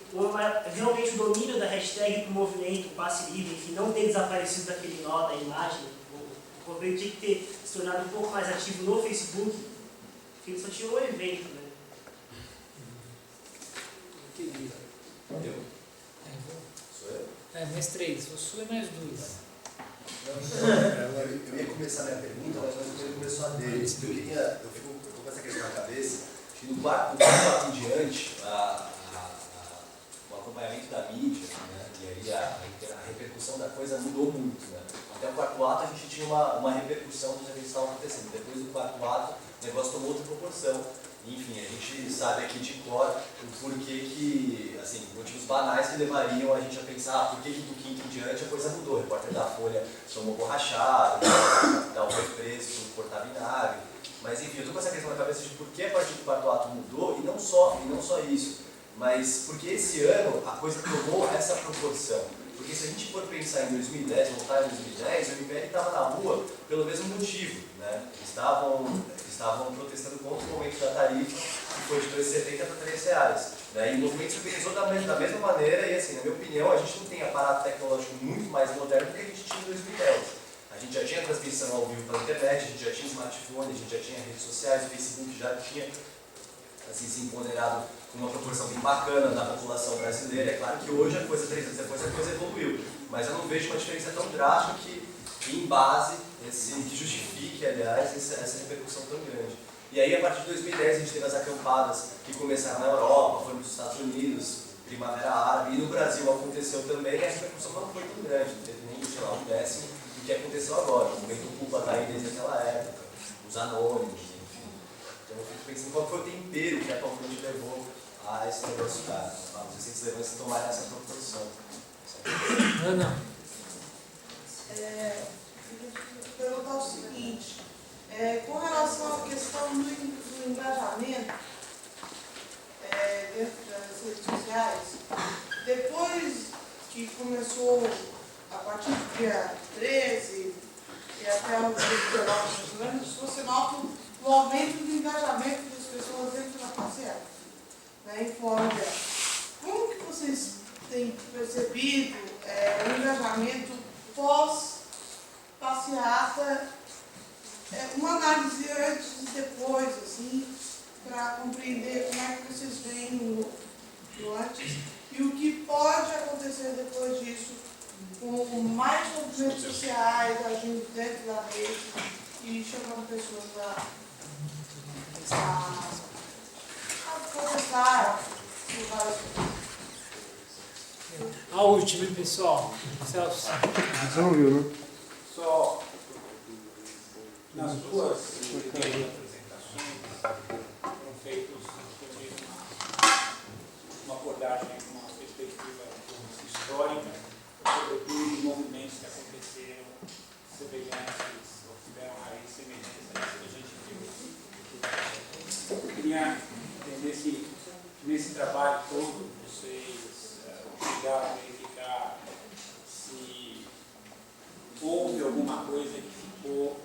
realmente o domínio da hashtag para o movimento Passe Livre, que não ter desaparecido daquele nó da imagem. O movimento tinha que ter se tornado um pouco mais ativo no Facebook, porque ele só tinha um evento, né? Sou eu? Mais 3, o sul é mais 2. Eu ia começar minha pergunta, mas ele começou a dele. Eu fico com essa questão na cabeça, que do quarto ato em diante, o acompanhamento da mídia, né, e aí a repercussão da coisa mudou muito. Né? Até o quarto ato a gente tinha uma repercussão dos eventos que estavam acontecendo. Depois do quarto ato, o negócio tomou outra proporção. Enfim, a gente sabe aqui de cor o porquê que, assim, motivos banais que levariam a gente a pensar por que do quinto em diante a coisa mudou. O repórter da Folha tomou borrachada, o capital foi preso por cortar vinagre. Mas enfim, eu estou com essa questão na cabeça de por que a partir do quarto ato mudou e não só isso, mas porque esse ano a coisa tomou essa proporção. Porque se a gente for pensar em 2010, voltar em 2010, o MBL estava na rua pelo mesmo motivo, né? Estavam protestando contra o aumento da tarifa, que foi de R$ 2,70 para R$ 3. Né? E o movimento se organizou da mesma maneira, e assim, na minha opinião, a gente não tem aparato tecnológico muito mais moderno do que a gente tinha em 2010. A gente já tinha transmissão ao vivo pela internet, a gente já tinha smartphone, a gente já tinha redes sociais, o Facebook já tinha assim, se empoderado com uma proporção bem bacana da população brasileira. É claro que hoje, 3 anos depois, a coisa evoluiu, mas eu não vejo uma diferença tão drástica que embase, que justifique, aliás, essa repercussão tão grande. E aí, a partir de 2010, a gente teve as acampadas que começaram na Europa, foram para os Estados Unidos, Primavera Árabe, e no Brasil aconteceu também, e a repercussão não foi tão grande, não teve nem, sei lá, um décimo do que aconteceu agora. O movimento Culpa está aí desde aquela época, os anônimos, enfim. Então eu fico pensando qual foi o tempero que atualmente levou a esse negócio, os recentes levantes tomarem essa proporção. Ana. Eu vou perguntar o seguinte, com relação à questão do engajamento dentro das redes sociais, depois que começou a partir do dia 13 e até o dia 19, você nota o aumento do engajamento das pessoas dentro da passeata, né, em fórum dela. Como que vocês têm percebido o engajamento pós-passeata, uma análise antes e depois, assim, para compreender como é que vocês veem o antes e o que pode acontecer depois disso, com mais movimentos sociais agindo dentro da rede e chamando pessoas a protestar por várias coisas. A última, pessoal. Celso. Você não viu, né? Só nas duas apresentações foram feitos uma abordagem, uma perspectiva histórica, sobretudo de movimentos que aconteceram semelhantes ou tiveram raízes semelhantes a isso que a gente viu. Eu queria entender nesse trabalho todo vocês chegaram a verificar se houve alguma coisa que ficou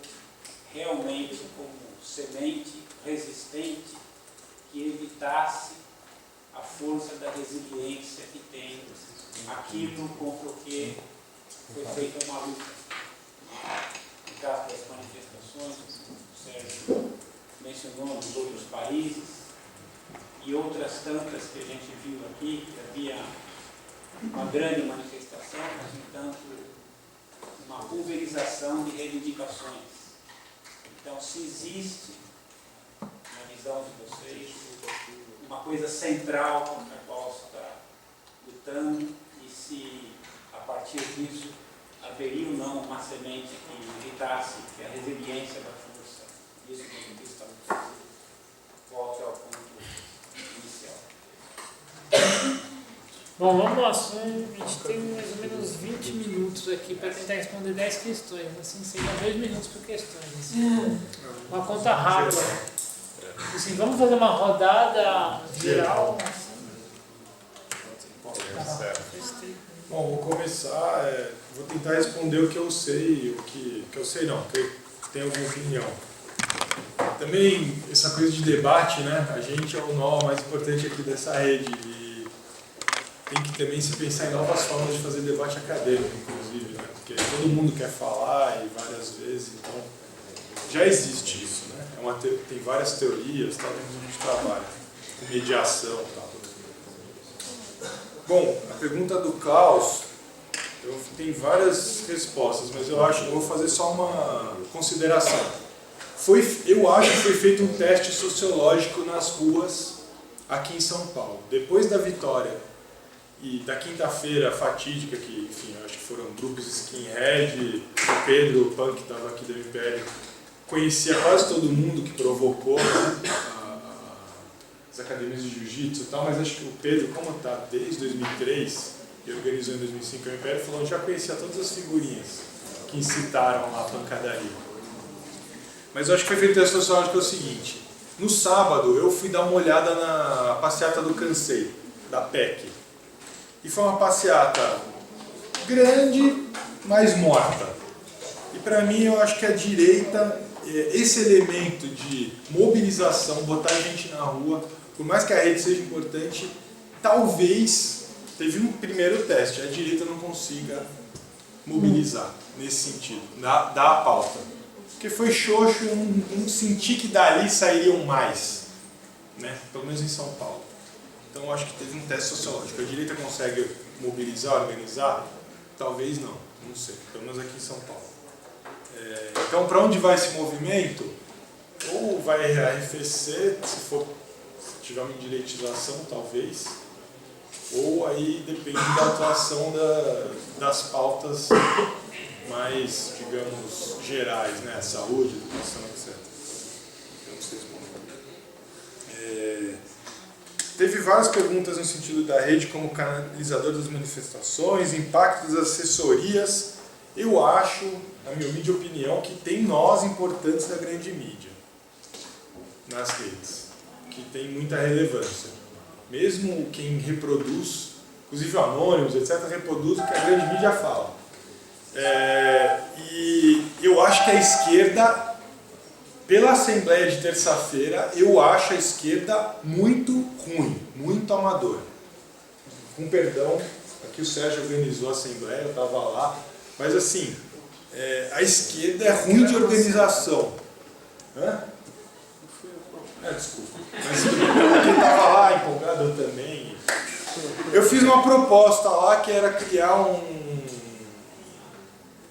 realmente como semente resistente que evitasse a força da resiliência que tem aquilo contra o que foi feita uma luta. No caso das manifestações, o Sérgio mencionou nos outros países, e outras tantas que a gente viu aqui, que havia uma grande manifestação, mas, entanto, uma pulverização de reivindicações. Então, se existe, na visão de vocês, uma coisa central contra a qual se está lutando, e se, a partir disso, haveria ou não uma semente que evitasse que a resiliência da força, isso que estamos fazendo, volte ao ponto inicial. Bom, vamos lá. A gente tem mais ou menos 20 minutos aqui para tentar responder 10 questões. Assim, seria 2 minutos por questões. Assim. Uma conta rápida. Assim, vamos fazer uma rodada geral. Bom, vou começar. Vou tentar responder o que eu sei, o que eu sei não, que eu tenho alguma opinião. Também, essa coisa de debate, né? A gente é o nó mais importante aqui dessa rede. E tem que também se pensar em novas formas de fazer debate acadêmico, inclusive, né? Porque todo mundo quer falar e várias vezes, então já existe isso, né? Tem várias teorias, tal, dentro a gente trabalha com mediação e tal. Bom, a pergunta do Klaus, tem várias respostas, mas eu acho que eu vou fazer só uma consideração. Eu acho que foi feito um teste sociológico nas ruas aqui em São Paulo. Depois da vitória e da quinta-feira fatídica, que, enfim, acho que foram grupos skinhead, o Pedro, o Punk, que estava aqui do MPL, conhecia quase todo mundo que provocou, né, as academias de jiu-jitsu e tal, mas acho que o Pedro, como está desde 2003, e organizou em 2005 o MPL, falou que já conhecia todas as figurinhas que incitaram a pancadaria. Mas eu acho que foi feito teste sociológico é o seguinte: no sábado eu fui dar uma olhada na passeata do Cansei, da PEC. E foi uma passeata grande, mas morta. E para mim eu acho que a direita, esse elemento de mobilização, botar gente na rua, por mais que a rede seja importante, talvez, teve um primeiro teste, a direita não consiga mobilizar nesse sentido, dar a pauta. Porque foi xoxo, eu não senti que dali sairiam mais, né? Pelo menos em São Paulo. Então eu acho que teve um teste sociológico. A direita consegue mobilizar, organizar? Talvez não sei, pelo menos aqui em São Paulo. Então, para onde vai esse movimento? Ou vai arrefecer, se tiver uma indireitização, talvez, ou aí depende da atuação das pautas mais, digamos, gerais, né? Saúde, educação, etc. Eu não sei responder. Teve várias perguntas no sentido da rede como canalizador das manifestações, impacto das assessorias. Eu acho, na minha humilde opinião, que tem nós importantes da grande mídia nas redes, que tem muita relevância. Mesmo quem reproduz, inclusive anônimos, etc., reproduz o que a grande mídia fala. E eu acho que a esquerda, pela Assembleia de terça-feira, eu acho a esquerda muito ruim, muito amadora. Com perdão, aqui o Sérgio organizou a Assembleia, eu estava lá, mas assim, a esquerda é ruim de organização. Desculpa. Mas quem estava lá empolgado, eu também. Eu fiz uma proposta lá que era criar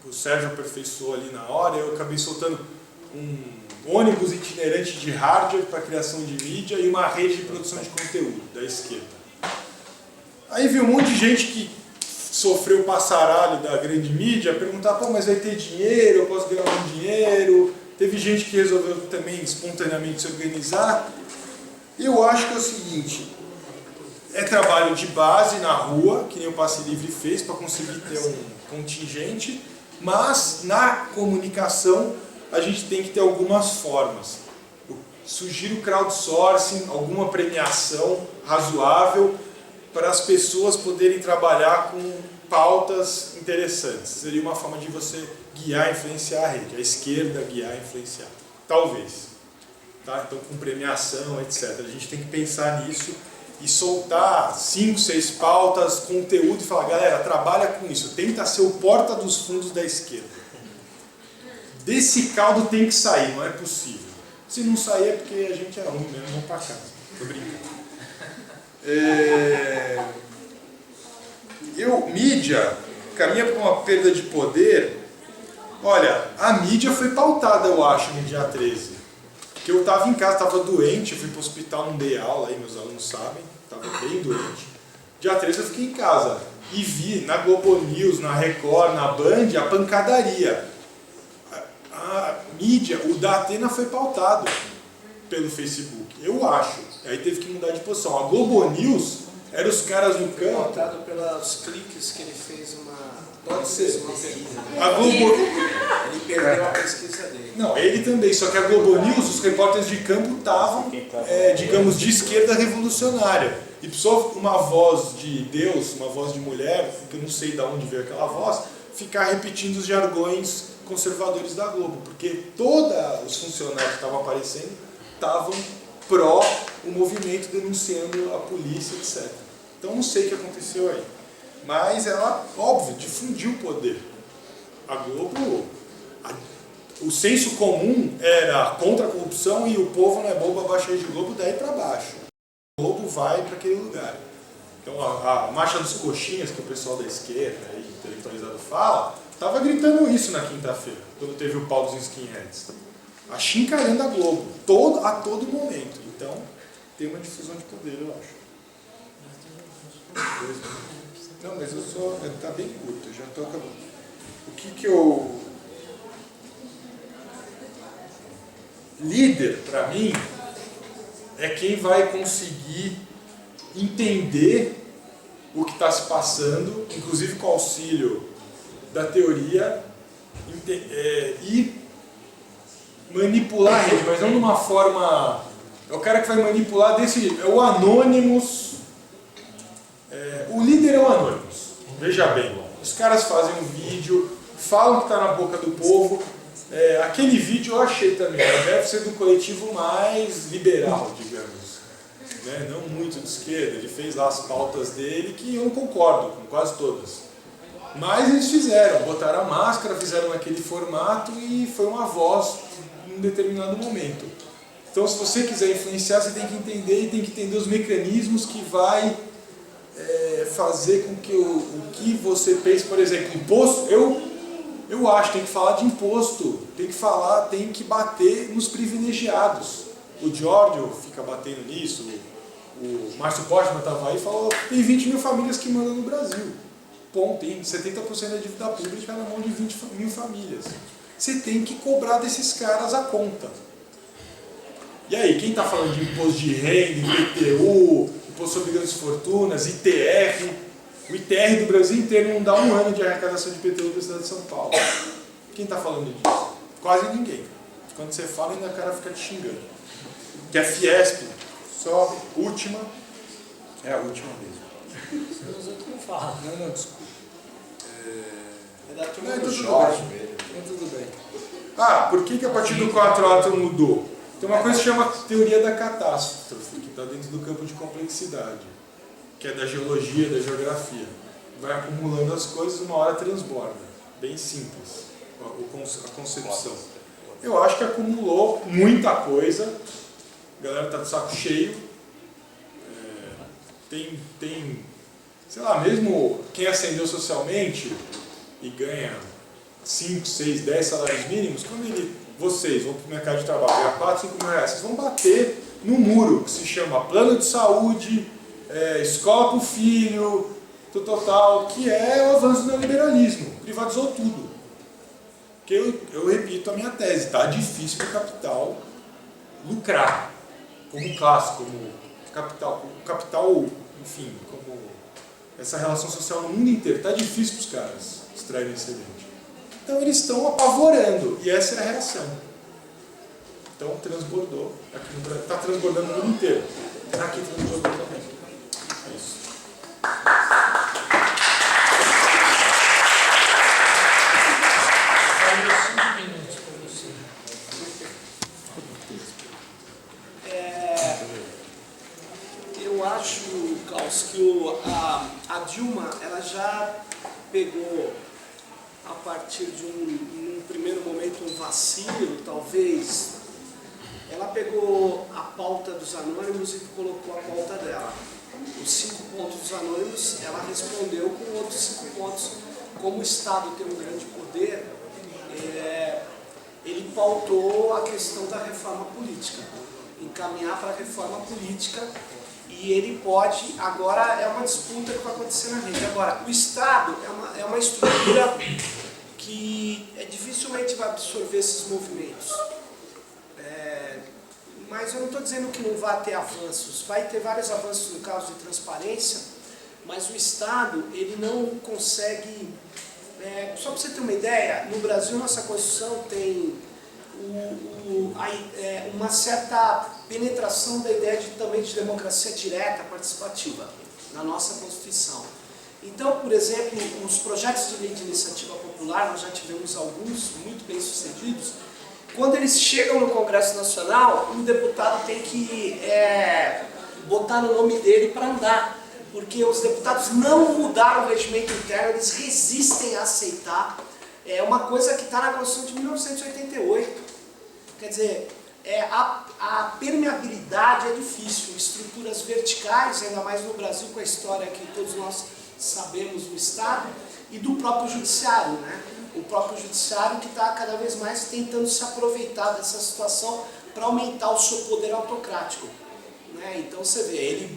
o Sérgio aperfeiçoou ali na hora, eu acabei soltando um ônibus itinerante de hardware para criação de mídia e uma rede de produção de conteúdo da esquerda. Aí vi um monte de gente que sofreu o passaralho da grande mídia perguntar, pô, mas vai ter dinheiro, eu posso ganhar algum dinheiro? Teve gente que resolveu também espontaneamente se organizar. Eu acho que é o seguinte, é trabalho de base na rua, que nem o Passe Livre fez, para conseguir ter um contingente, mas na comunicação a gente tem que ter algumas formas. Eu sugiro crowdsourcing, alguma premiação razoável para as pessoas poderem trabalhar com pautas interessantes. Seria uma forma de você guiar e influenciar a rede, a esquerda guiar e influenciar. Talvez. Tá? Então com premiação, etc. A gente tem que pensar nisso. e soltar 5, 6 pautas, conteúdo e falar, galera, trabalha com isso, tenta ser o porta dos fundos da esquerda. Desse caldo tem que sair, não é possível. Se não sair é porque a gente é ruim mesmo, vamos pra casa. Tô brincando. Mídia caminha para uma perda de poder. Olha, a mídia foi pautada, eu acho, no dia 13. Porque eu estava em casa, estava doente, eu fui para o hospital, não dei aula, aí meus alunos sabem, estava bem doente. Dia 13 eu fiquei em casa e vi na Globo News, na Record, na Band, a pancadaria. A mídia, o da Atena foi pautado pelo Facebook, eu acho. Aí teve que mudar de posição. A Globo News eram os caras no campo. Pautado pelos cliques que ele fez uma... Pode ser. Uma pesquisa. A Globo... Ele perdeu a pesquisa dele. Não, ele também, só que a Globo News, os repórteres de campo estavam, digamos, de esquerda revolucionária. E precisou uma voz de Deus, uma voz de mulher, que eu não sei de onde veio aquela voz, ficar repetindo os jargões conservadores da Globo, porque todos os funcionários que estavam aparecendo estavam pró o movimento, denunciando a polícia, etc. Então não sei o que aconteceu aí. Mas ela, óbvio, difundiu o poder. A Globo, o senso comum era contra a corrupção e o povo não é bobo, abaixa de Globo, daí para baixo. O Globo vai para aquele lugar. Então a marcha dos coxinhas, que o pessoal da esquerda, aí, intelectualizado, fala, estava gritando isso na quinta-feira, quando teve o pau dos skinheads. Achincalhando a Globo, a todo momento. Então, tem uma difusão de poder, eu acho. Não, mas tá bem curto, eu já estou acabando. O que eu... Líder, para mim, é quem vai conseguir entender o que está se passando, inclusive com o auxílio da teoria, e manipular a rede, mas não de uma forma... É o cara que vai manipular é o Anonymous. O líder é o Anonymous. Veja bem, os caras fazem um vídeo, falam que está na boca do povo. Aquele vídeo eu achei também, deve ser do coletivo mais liberal, digamos. Né? Não muito de esquerda, ele fez lá as pautas dele, que eu não concordo com quase todas. Mas eles fizeram, botaram a máscara, fizeram naquele formato e foi uma voz em um determinado momento. Então, se você quiser influenciar, você tem que entender, e tem que entender os mecanismos que vai fazer com que o que você pense, por exemplo, imposto. Eu acho que tem que falar de imposto, tem que bater nos privilegiados. O Giorgio fica batendo nisso, o Márcio Postman estava aí e falou, tem 20 mil famílias que mandam no Brasil. Ponto, tem 70% da dívida pública na mão de 20 mil famílias. Você tem que cobrar desses caras a conta. E aí, quem está falando de imposto de renda, IPTU, imposto sobre grandes fortunas, ITR? O ITR do Brasil inteiro não dá um ano de arrecadação de IPTU da cidade de São Paulo. Quem está falando disso? Quase ninguém. Quando você fala, ainda o cara fica te xingando. Que a Fiesp, só última, é a última mesmo. Os outros não falam. Não, desculpa. Não, tudo bem. Por que a partir do 4 mudou? Tem uma coisa que chama teoria da catástrofe, que está dentro do campo de complexidade, que é da geologia, da geografia. Vai acumulando as coisas e uma hora transborda. Bem simples a concepção. Eu acho que acumulou muita coisa, a galera está de saco cheio. Sei lá, mesmo quem ascendeu socialmente e ganha 5, 6, 10 salários mínimos, quando vocês vão para o mercado de trabalho ganhar 4, 5 mil reais, vocês vão bater no muro, que se chama plano de saúde, escola para o filho, total, que é o avanço do neoliberalismo, privatizou tudo. Que eu repito a minha tese, está difícil para o capital lucrar, como classe, como capital, enfim, como essa relação social no mundo inteiro, está difícil para os caras extraírem excedente. Então eles estão apavorando, e essa é a reação. Então transbordou, aqui no Brasil, está transbordando no mundo inteiro. Aqui transbordou também. É isso. Valeu 5 minutos para você. Eu acho, Klaus, que a Dilma ela já pegou, a partir de num primeiro momento, um vacilo, talvez. Ela pegou a pauta dos anônimos e colocou a pauta dela. Os 5 pontos dos anônimos, ela respondeu com outros 5 pontos. Como o Estado tem um grande poder, ele pautou a questão da reforma política, encaminhar para a reforma política, e ele pode, agora é uma disputa que vai acontecer na rede. Agora, o Estado é uma estrutura que dificilmente vai absorver esses movimentos. Mas eu não estou dizendo que não vai ter avanços, vai ter vários avanços no caso de transparência, mas o Estado ele não consegue. Só para você ter uma ideia, no Brasil nossa Constituição tem uma certa penetração da ideia também de democracia direta, participativa, na nossa Constituição. Então, por exemplo, os projetos de lei de iniciativa popular, nós já tivemos alguns muito bem sucedidos. Quando eles chegam no Congresso Nacional, o deputado tem que botar o nome dele para andar, porque os deputados não mudaram o regimento interno, eles resistem a aceitar. É uma coisa que está na Constituição de 1988. Quer dizer, a permeabilidade é difícil, estruturas verticais, ainda mais no Brasil, com a história que todos nós sabemos do Estado, e do próprio Judiciário, né? O próprio Judiciário que está cada vez mais tentando se aproveitar dessa situação para aumentar o seu poder autocrático, né? Então você vê,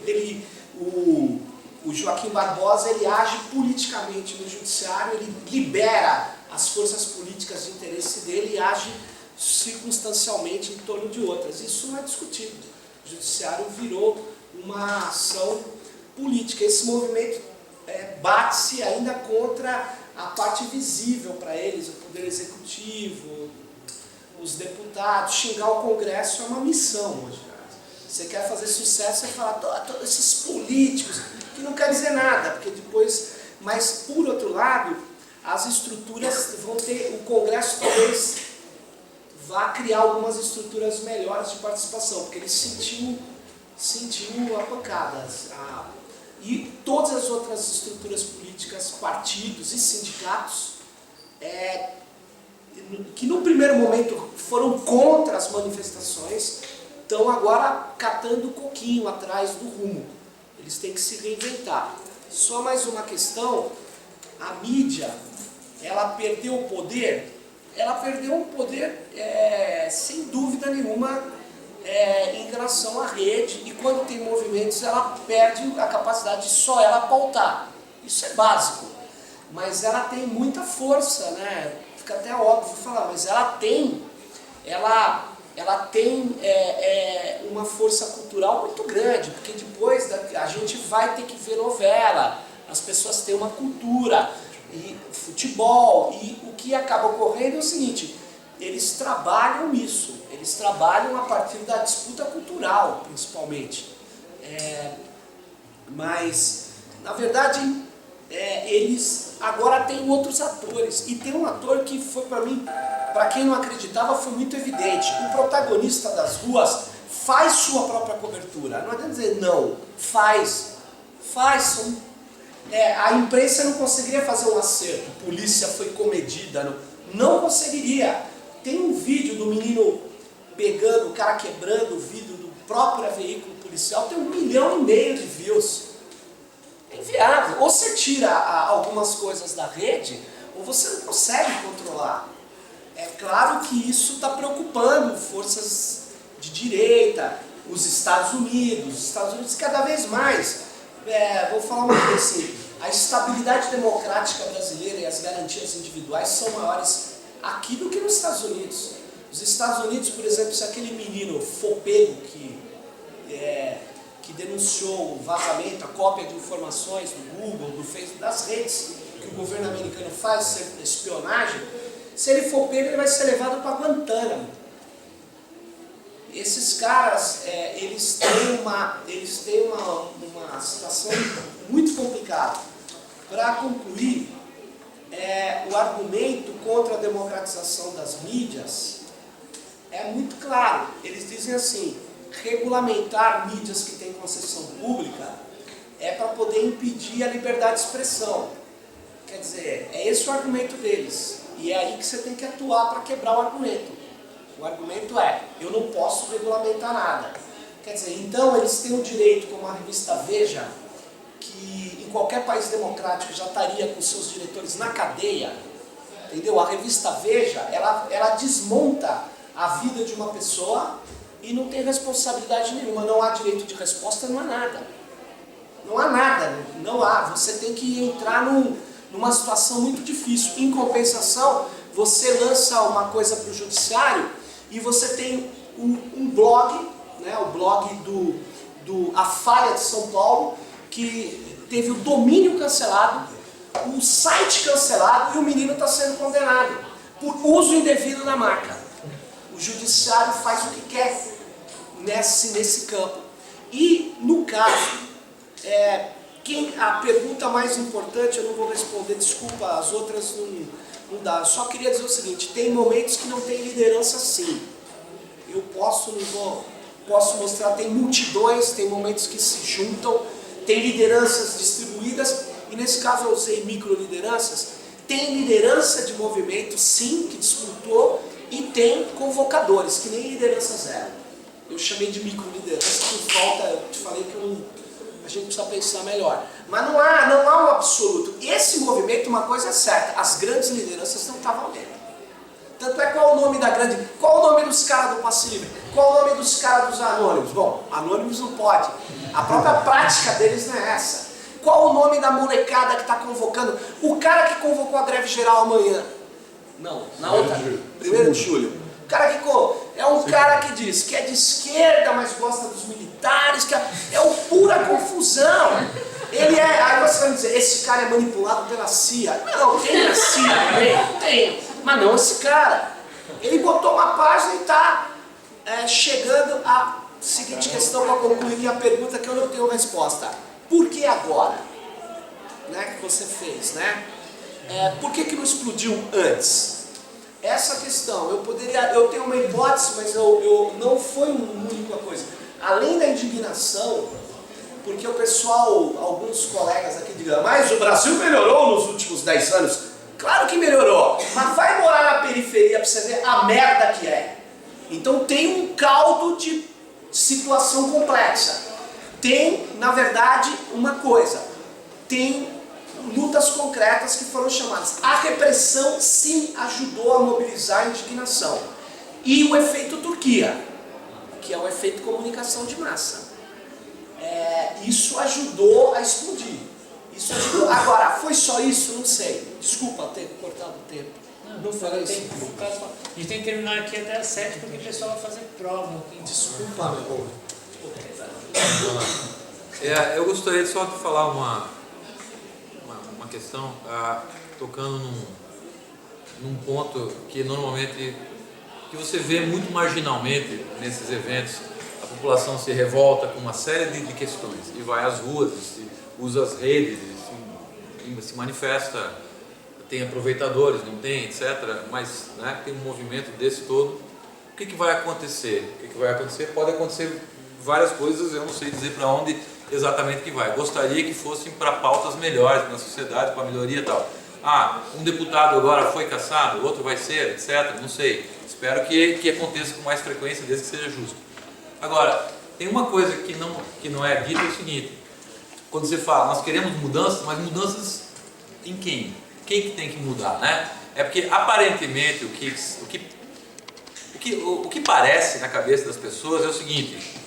o Joaquim Barbosa ele age politicamente no Judiciário, ele libera as forças políticas de interesse dele e age circunstancialmente em torno de outras. Isso não é discutido. O Judiciário virou uma ação política. Esse movimento bate-se ainda contra a parte visível para eles, o Poder Executivo, os deputados. Xingar o Congresso é uma missão hoje. Você quer fazer sucesso, você fala todos esses políticos, que não quer dizer nada, porque depois... Mas, por outro lado, as estruturas vão ter... O Congresso talvez vá criar algumas estruturas melhores de participação, porque ele sentiu a pancada. E todas as outras estruturas políticas, partidos e sindicatos, que no primeiro momento foram contra as manifestações, estão agora catando um coquinho atrás do rumo. Eles têm que se reinventar. Só mais uma questão, a mídia, ela perdeu o poder? Ela perdeu um poder, sem dúvida nenhuma, em relação à rede, e quando tem movimentos, ela perde a capacidade de só ela pautar. Isso é básico. Mas ela tem muita força, né? Fica até óbvio falar, mas ela tem uma força cultural muito grande, porque depois a gente vai ter que ver novela, as pessoas têm uma cultura, e futebol, e o que acaba ocorrendo é o seguinte, eles trabalham isso, eles trabalham a partir da disputa cultural, principalmente. Mas, na verdade, eles agora têm outros atores, e tem um ator que foi para mim, para quem não acreditava, foi muito evidente. O protagonista das ruas faz sua própria cobertura. Não adianta dizer não, faz. A imprensa não conseguiria fazer um acerto. A polícia foi comedida, não conseguiria. Tem um vídeo do menino pegando, o cara quebrando o vidro do próprio veículo policial, tem 1,5 milhão de views. É inviável. Ou você tira algumas coisas da rede, ou você não consegue controlar. É claro que isso está preocupando forças de direita, os Estados Unidos cada vez mais. Vou falar uma coisa assim, a estabilidade democrática brasileira e as garantias individuais são maiores aqui do que nos Estados Unidos. Os Estados Unidos, por exemplo, se aquele menino for pego que denunciou o vazamento, a cópia de informações do Google, do Facebook, das redes que o governo americano faz, espionagem, se ele for pego, ele vai ser levado para Guantánamo. Esses caras, eles têm uma situação muito complicada. Para concluir, o argumento contra a democratização das mídias é muito claro. Eles dizem assim, regulamentar mídias que têm concessão pública é para poder impedir a liberdade de expressão. Quer dizer, é esse o argumento deles. E é aí que você tem que atuar para quebrar o argumento. O argumento é, eu não posso regulamentar nada. Quer dizer, então eles têm o direito, como a revista Veja, que em qualquer país democrático já estaria com seus diretores na cadeia, entendeu? A revista Veja, ela desmonta a vida de uma pessoa e não tem responsabilidade nenhuma. Não há direito de resposta, não há nada. Não há nada, não há. Você tem que entrar numa situação muito difícil. Em compensação, você lança uma coisa para o judiciário e você tem um blog, né, o blog do A Falha de São Paulo, que teve o domínio cancelado, o site cancelado e o menino está sendo condenado por uso indevido da marca. O judiciário faz o que quer nesse campo. E, no caso, a pergunta mais importante, eu não vou responder, desculpa, as outras não dá. Eu só queria dizer o seguinte, tem momentos que não tem liderança sim. Eu posso mostrar, tem multidões, tem momentos que se juntam, tem lideranças distribuídas, e nesse caso eu usei microlideranças. Tem liderança de movimento, sim, que disputou, e tem convocadores, que nem liderança zero. Eu chamei de microliderança, por falta, eu te falei que a gente precisa pensar melhor. Mas não há um absoluto. Esse movimento, uma coisa é certa, as grandes lideranças não estavam nele. Tanto é, qual o nome da grande... Qual o nome dos caras do Passe Livre? Qual o nome dos caras dos anônimos? Bom, anônimos não pode. A própria prática deles não é essa. Qual o nome da molecada que está convocando? O cara que convocou a greve geral amanhã. Não, na outra. 1º de julho. O cara que é um cara que diz que é de esquerda, mas gosta dos militares, que é uma pura confusão. Aí você vai dizer, esse cara é manipulado pela CIA. Não, tem a CIA, tem. Mas não esse cara. Ele botou uma página e está chegando à seguinte questão para concluir minha pergunta, que eu não tenho resposta. Por que agora? Né, que você fez, né? Por que não explodiu antes? Essa questão, eu tenho uma hipótese, mas não foi uma única coisa. Além da indignação, porque o pessoal, alguns colegas aqui dizem, mas o Brasil melhorou nos últimos 10 anos. Claro que melhorou, mas vai morar na periferia para você ver a merda que é. Então tem um caldo de situação complexa. Tem, na verdade, uma coisa, tem lutas concretas que foram chamadas. A repressão sim ajudou a mobilizar a indignação. E o efeito Turquia, que é o efeito comunicação de massa. Isso ajudou a explodir. Isso ajudou. Agora, foi só isso? Não sei. Desculpa ter cortado o tempo. Não falei isso. A gente tem que terminar aqui até às 7 porque o pessoal vai fazer prova. Desculpa, meu amor. Eu gostaria só de falar uma questão, tocando num ponto que normalmente, que você vê muito marginalmente nesses eventos. A população se revolta com uma série de questões e vai às ruas, usa as redes, se manifesta, tem aproveitadores, não tem, etc. Mas né, tem um movimento desse todo. O que vai acontecer? O que vai acontecer? Pode acontecer várias coisas, eu não sei dizer para onde exatamente que vai. Gostaria que fossem para pautas melhores na sociedade, para melhoria e tal. Um deputado agora foi cassado, outro vai ser, etc. Não sei. Espero que aconteça com mais frequência, desde que seja justo. Agora, tem uma coisa que não é dita, é o seguinte. Quando você fala, nós queremos mudanças, mas mudanças em quem? Quem que tem que mudar, né? É porque, aparentemente, o que parece na cabeça das pessoas é o seguinte.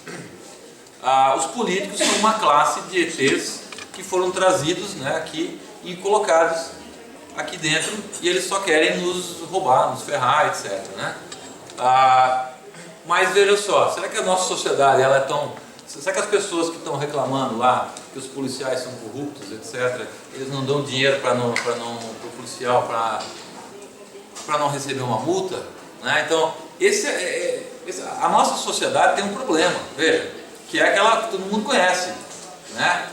Os políticos são uma classe de ETs que foram trazidos, né, aqui e colocados aqui dentro, e eles só querem nos roubar, nos ferrar, etc. Né? Mas veja só, será que a nossa sociedade ela é tão... Será que as pessoas que estão reclamando lá que os policiais são corruptos, etc., eles não dão dinheiro para o policial para não receber uma multa? Né? Então, a nossa sociedade tem um problema, veja, que é aquela que todo mundo conhece, né?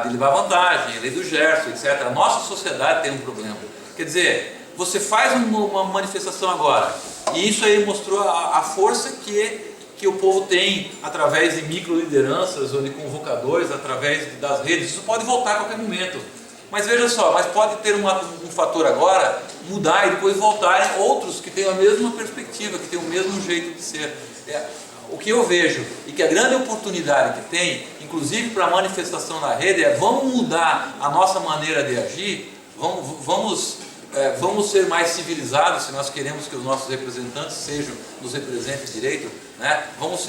De levar vantagem, a lei do Gerson, etc. A nossa sociedade tem um problema. Quer dizer, você faz uma manifestação agora, e isso aí mostrou a força que que o povo tem através de microlideranças ou de convocadores, através das redes. Isso pode voltar a qualquer momento. Mas veja só, mas pode ter um fator agora, mudar e depois voltarem outros que tenham a mesma perspectiva, que tenham o mesmo jeito de ser. O que eu vejo, e que a grande oportunidade que tem, inclusive para a manifestação na rede, é vamos mudar a nossa maneira de agir, vamos ser mais civilizados, se nós queremos que os nossos representantes nos representem direito, né? Vamos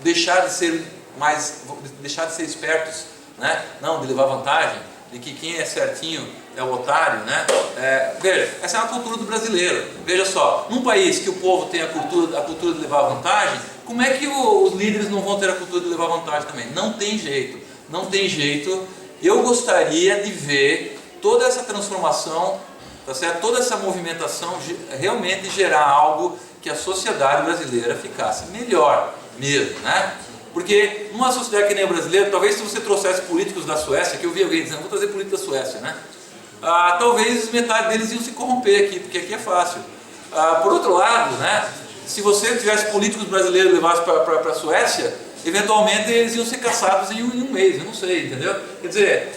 deixar de ser espertos, né? Não, de levar vantagem, de que quem é certinho é o otário, né? Veja, essa é uma cultura do brasileiro. Veja só, num país que o povo tem a cultura de levar vantagem, como é que os líderes não vão ter a cultura de levar vantagem também? Não tem jeito, não tem jeito. Eu gostaria de ver toda essa transformação, tá certo? Toda essa movimentação realmente gerar algo que a sociedade brasileira ficasse melhor mesmo, né? Porque numa sociedade que nem a brasileira, talvez se você trouxesse políticos da Suécia, que eu vi alguém dizendo, vou trazer políticos da Suécia, né? Talvez metade deles iam se corromper aqui, porque aqui é fácil. Por outro lado, né, se você tivesse políticos brasileiros e levasse para a Suécia, eventualmente eles iam ser caçados em um mês, eu não sei, entendeu? Quer dizer,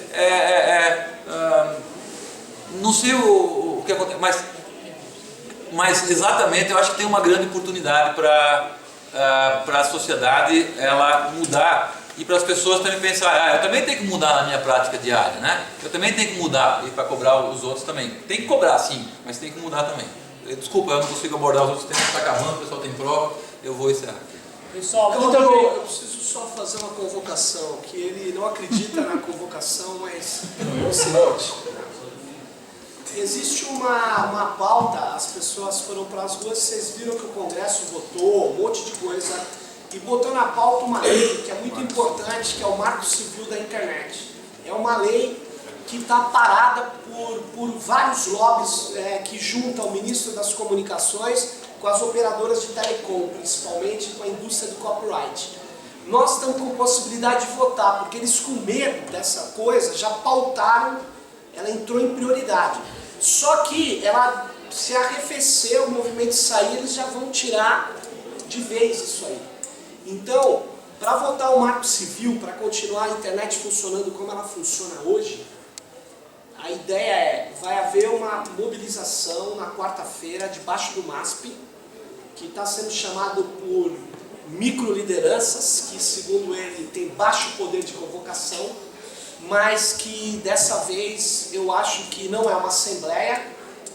não sei o que acontece, mas exatamente eu acho que tem uma grande oportunidade para a sociedade ela mudar e para as pessoas também pensar, eu também tenho que mudar na minha prática diária, né? Eu também tenho que mudar, e para cobrar os outros também. Tem que cobrar sim, mas tem que mudar também. Desculpa, eu não consigo abordar os outros temas, está acabando, o pessoal tem prova, eu vou encerrar. Pessoal, eu preciso só fazer uma convocação, que ele não acredita na convocação, mas é o seguinte. Existe uma pauta, as pessoas foram para as ruas, vocês viram que o Congresso votou, um monte de coisa, e botou na pauta uma lei que é muito importante, que é o Marco Civil da Internet. É uma lei que está parada por vários lobbies que juntam o ministro das Comunicações com as operadoras de telecom, principalmente com a indústria do copyright. Nós estamos com possibilidade de votar, porque eles com medo dessa coisa já pautaram, ela entrou em prioridade. Só que ela se arrefecer, o movimento sair, eles já vão tirar de vez isso aí. Então, para votar o Marco Civil, para continuar a internet funcionando como ela funciona hoje, a ideia vai haver uma mobilização na quarta-feira, debaixo do MASP, que está sendo chamado por microlideranças, que segundo ele tem baixo poder de convocação, mas que dessa vez eu acho que não é uma assembleia,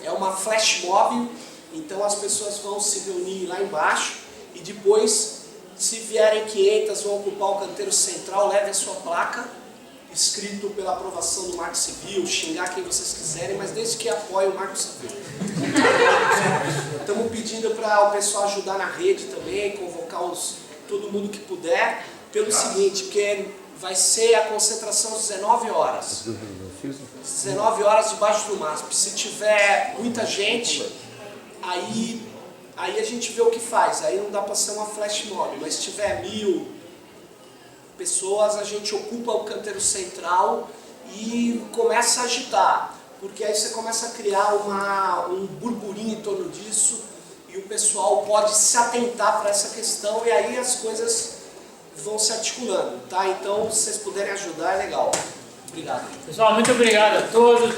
é uma flash mob, então as pessoas vão se reunir lá embaixo e depois, se vierem 500, vão ocupar o canteiro central, leve a sua placa, escrito pela aprovação do Marco Civil, xingar quem vocês quiserem, mas desde que apoiem o Marco Civil. Estamos pedindo para o pessoal ajudar na rede também, convocar todo mundo que puder, pelo seguinte, porque vai ser a concentração às 19 horas. 19 horas debaixo do MASP. Se tiver muita gente, aí a gente vê o que faz. Aí não dá para ser uma flash mob, mas se tiver 1000 pessoas, a gente ocupa o canteiro central e começa a agitar. Porque aí você começa a criar um burburinho em torno disso e o pessoal pode se atentar para essa questão e aí as coisas vão se articulando, tá? Então, se vocês puderem ajudar, é legal. Obrigado. Pessoal, muito obrigado a todos.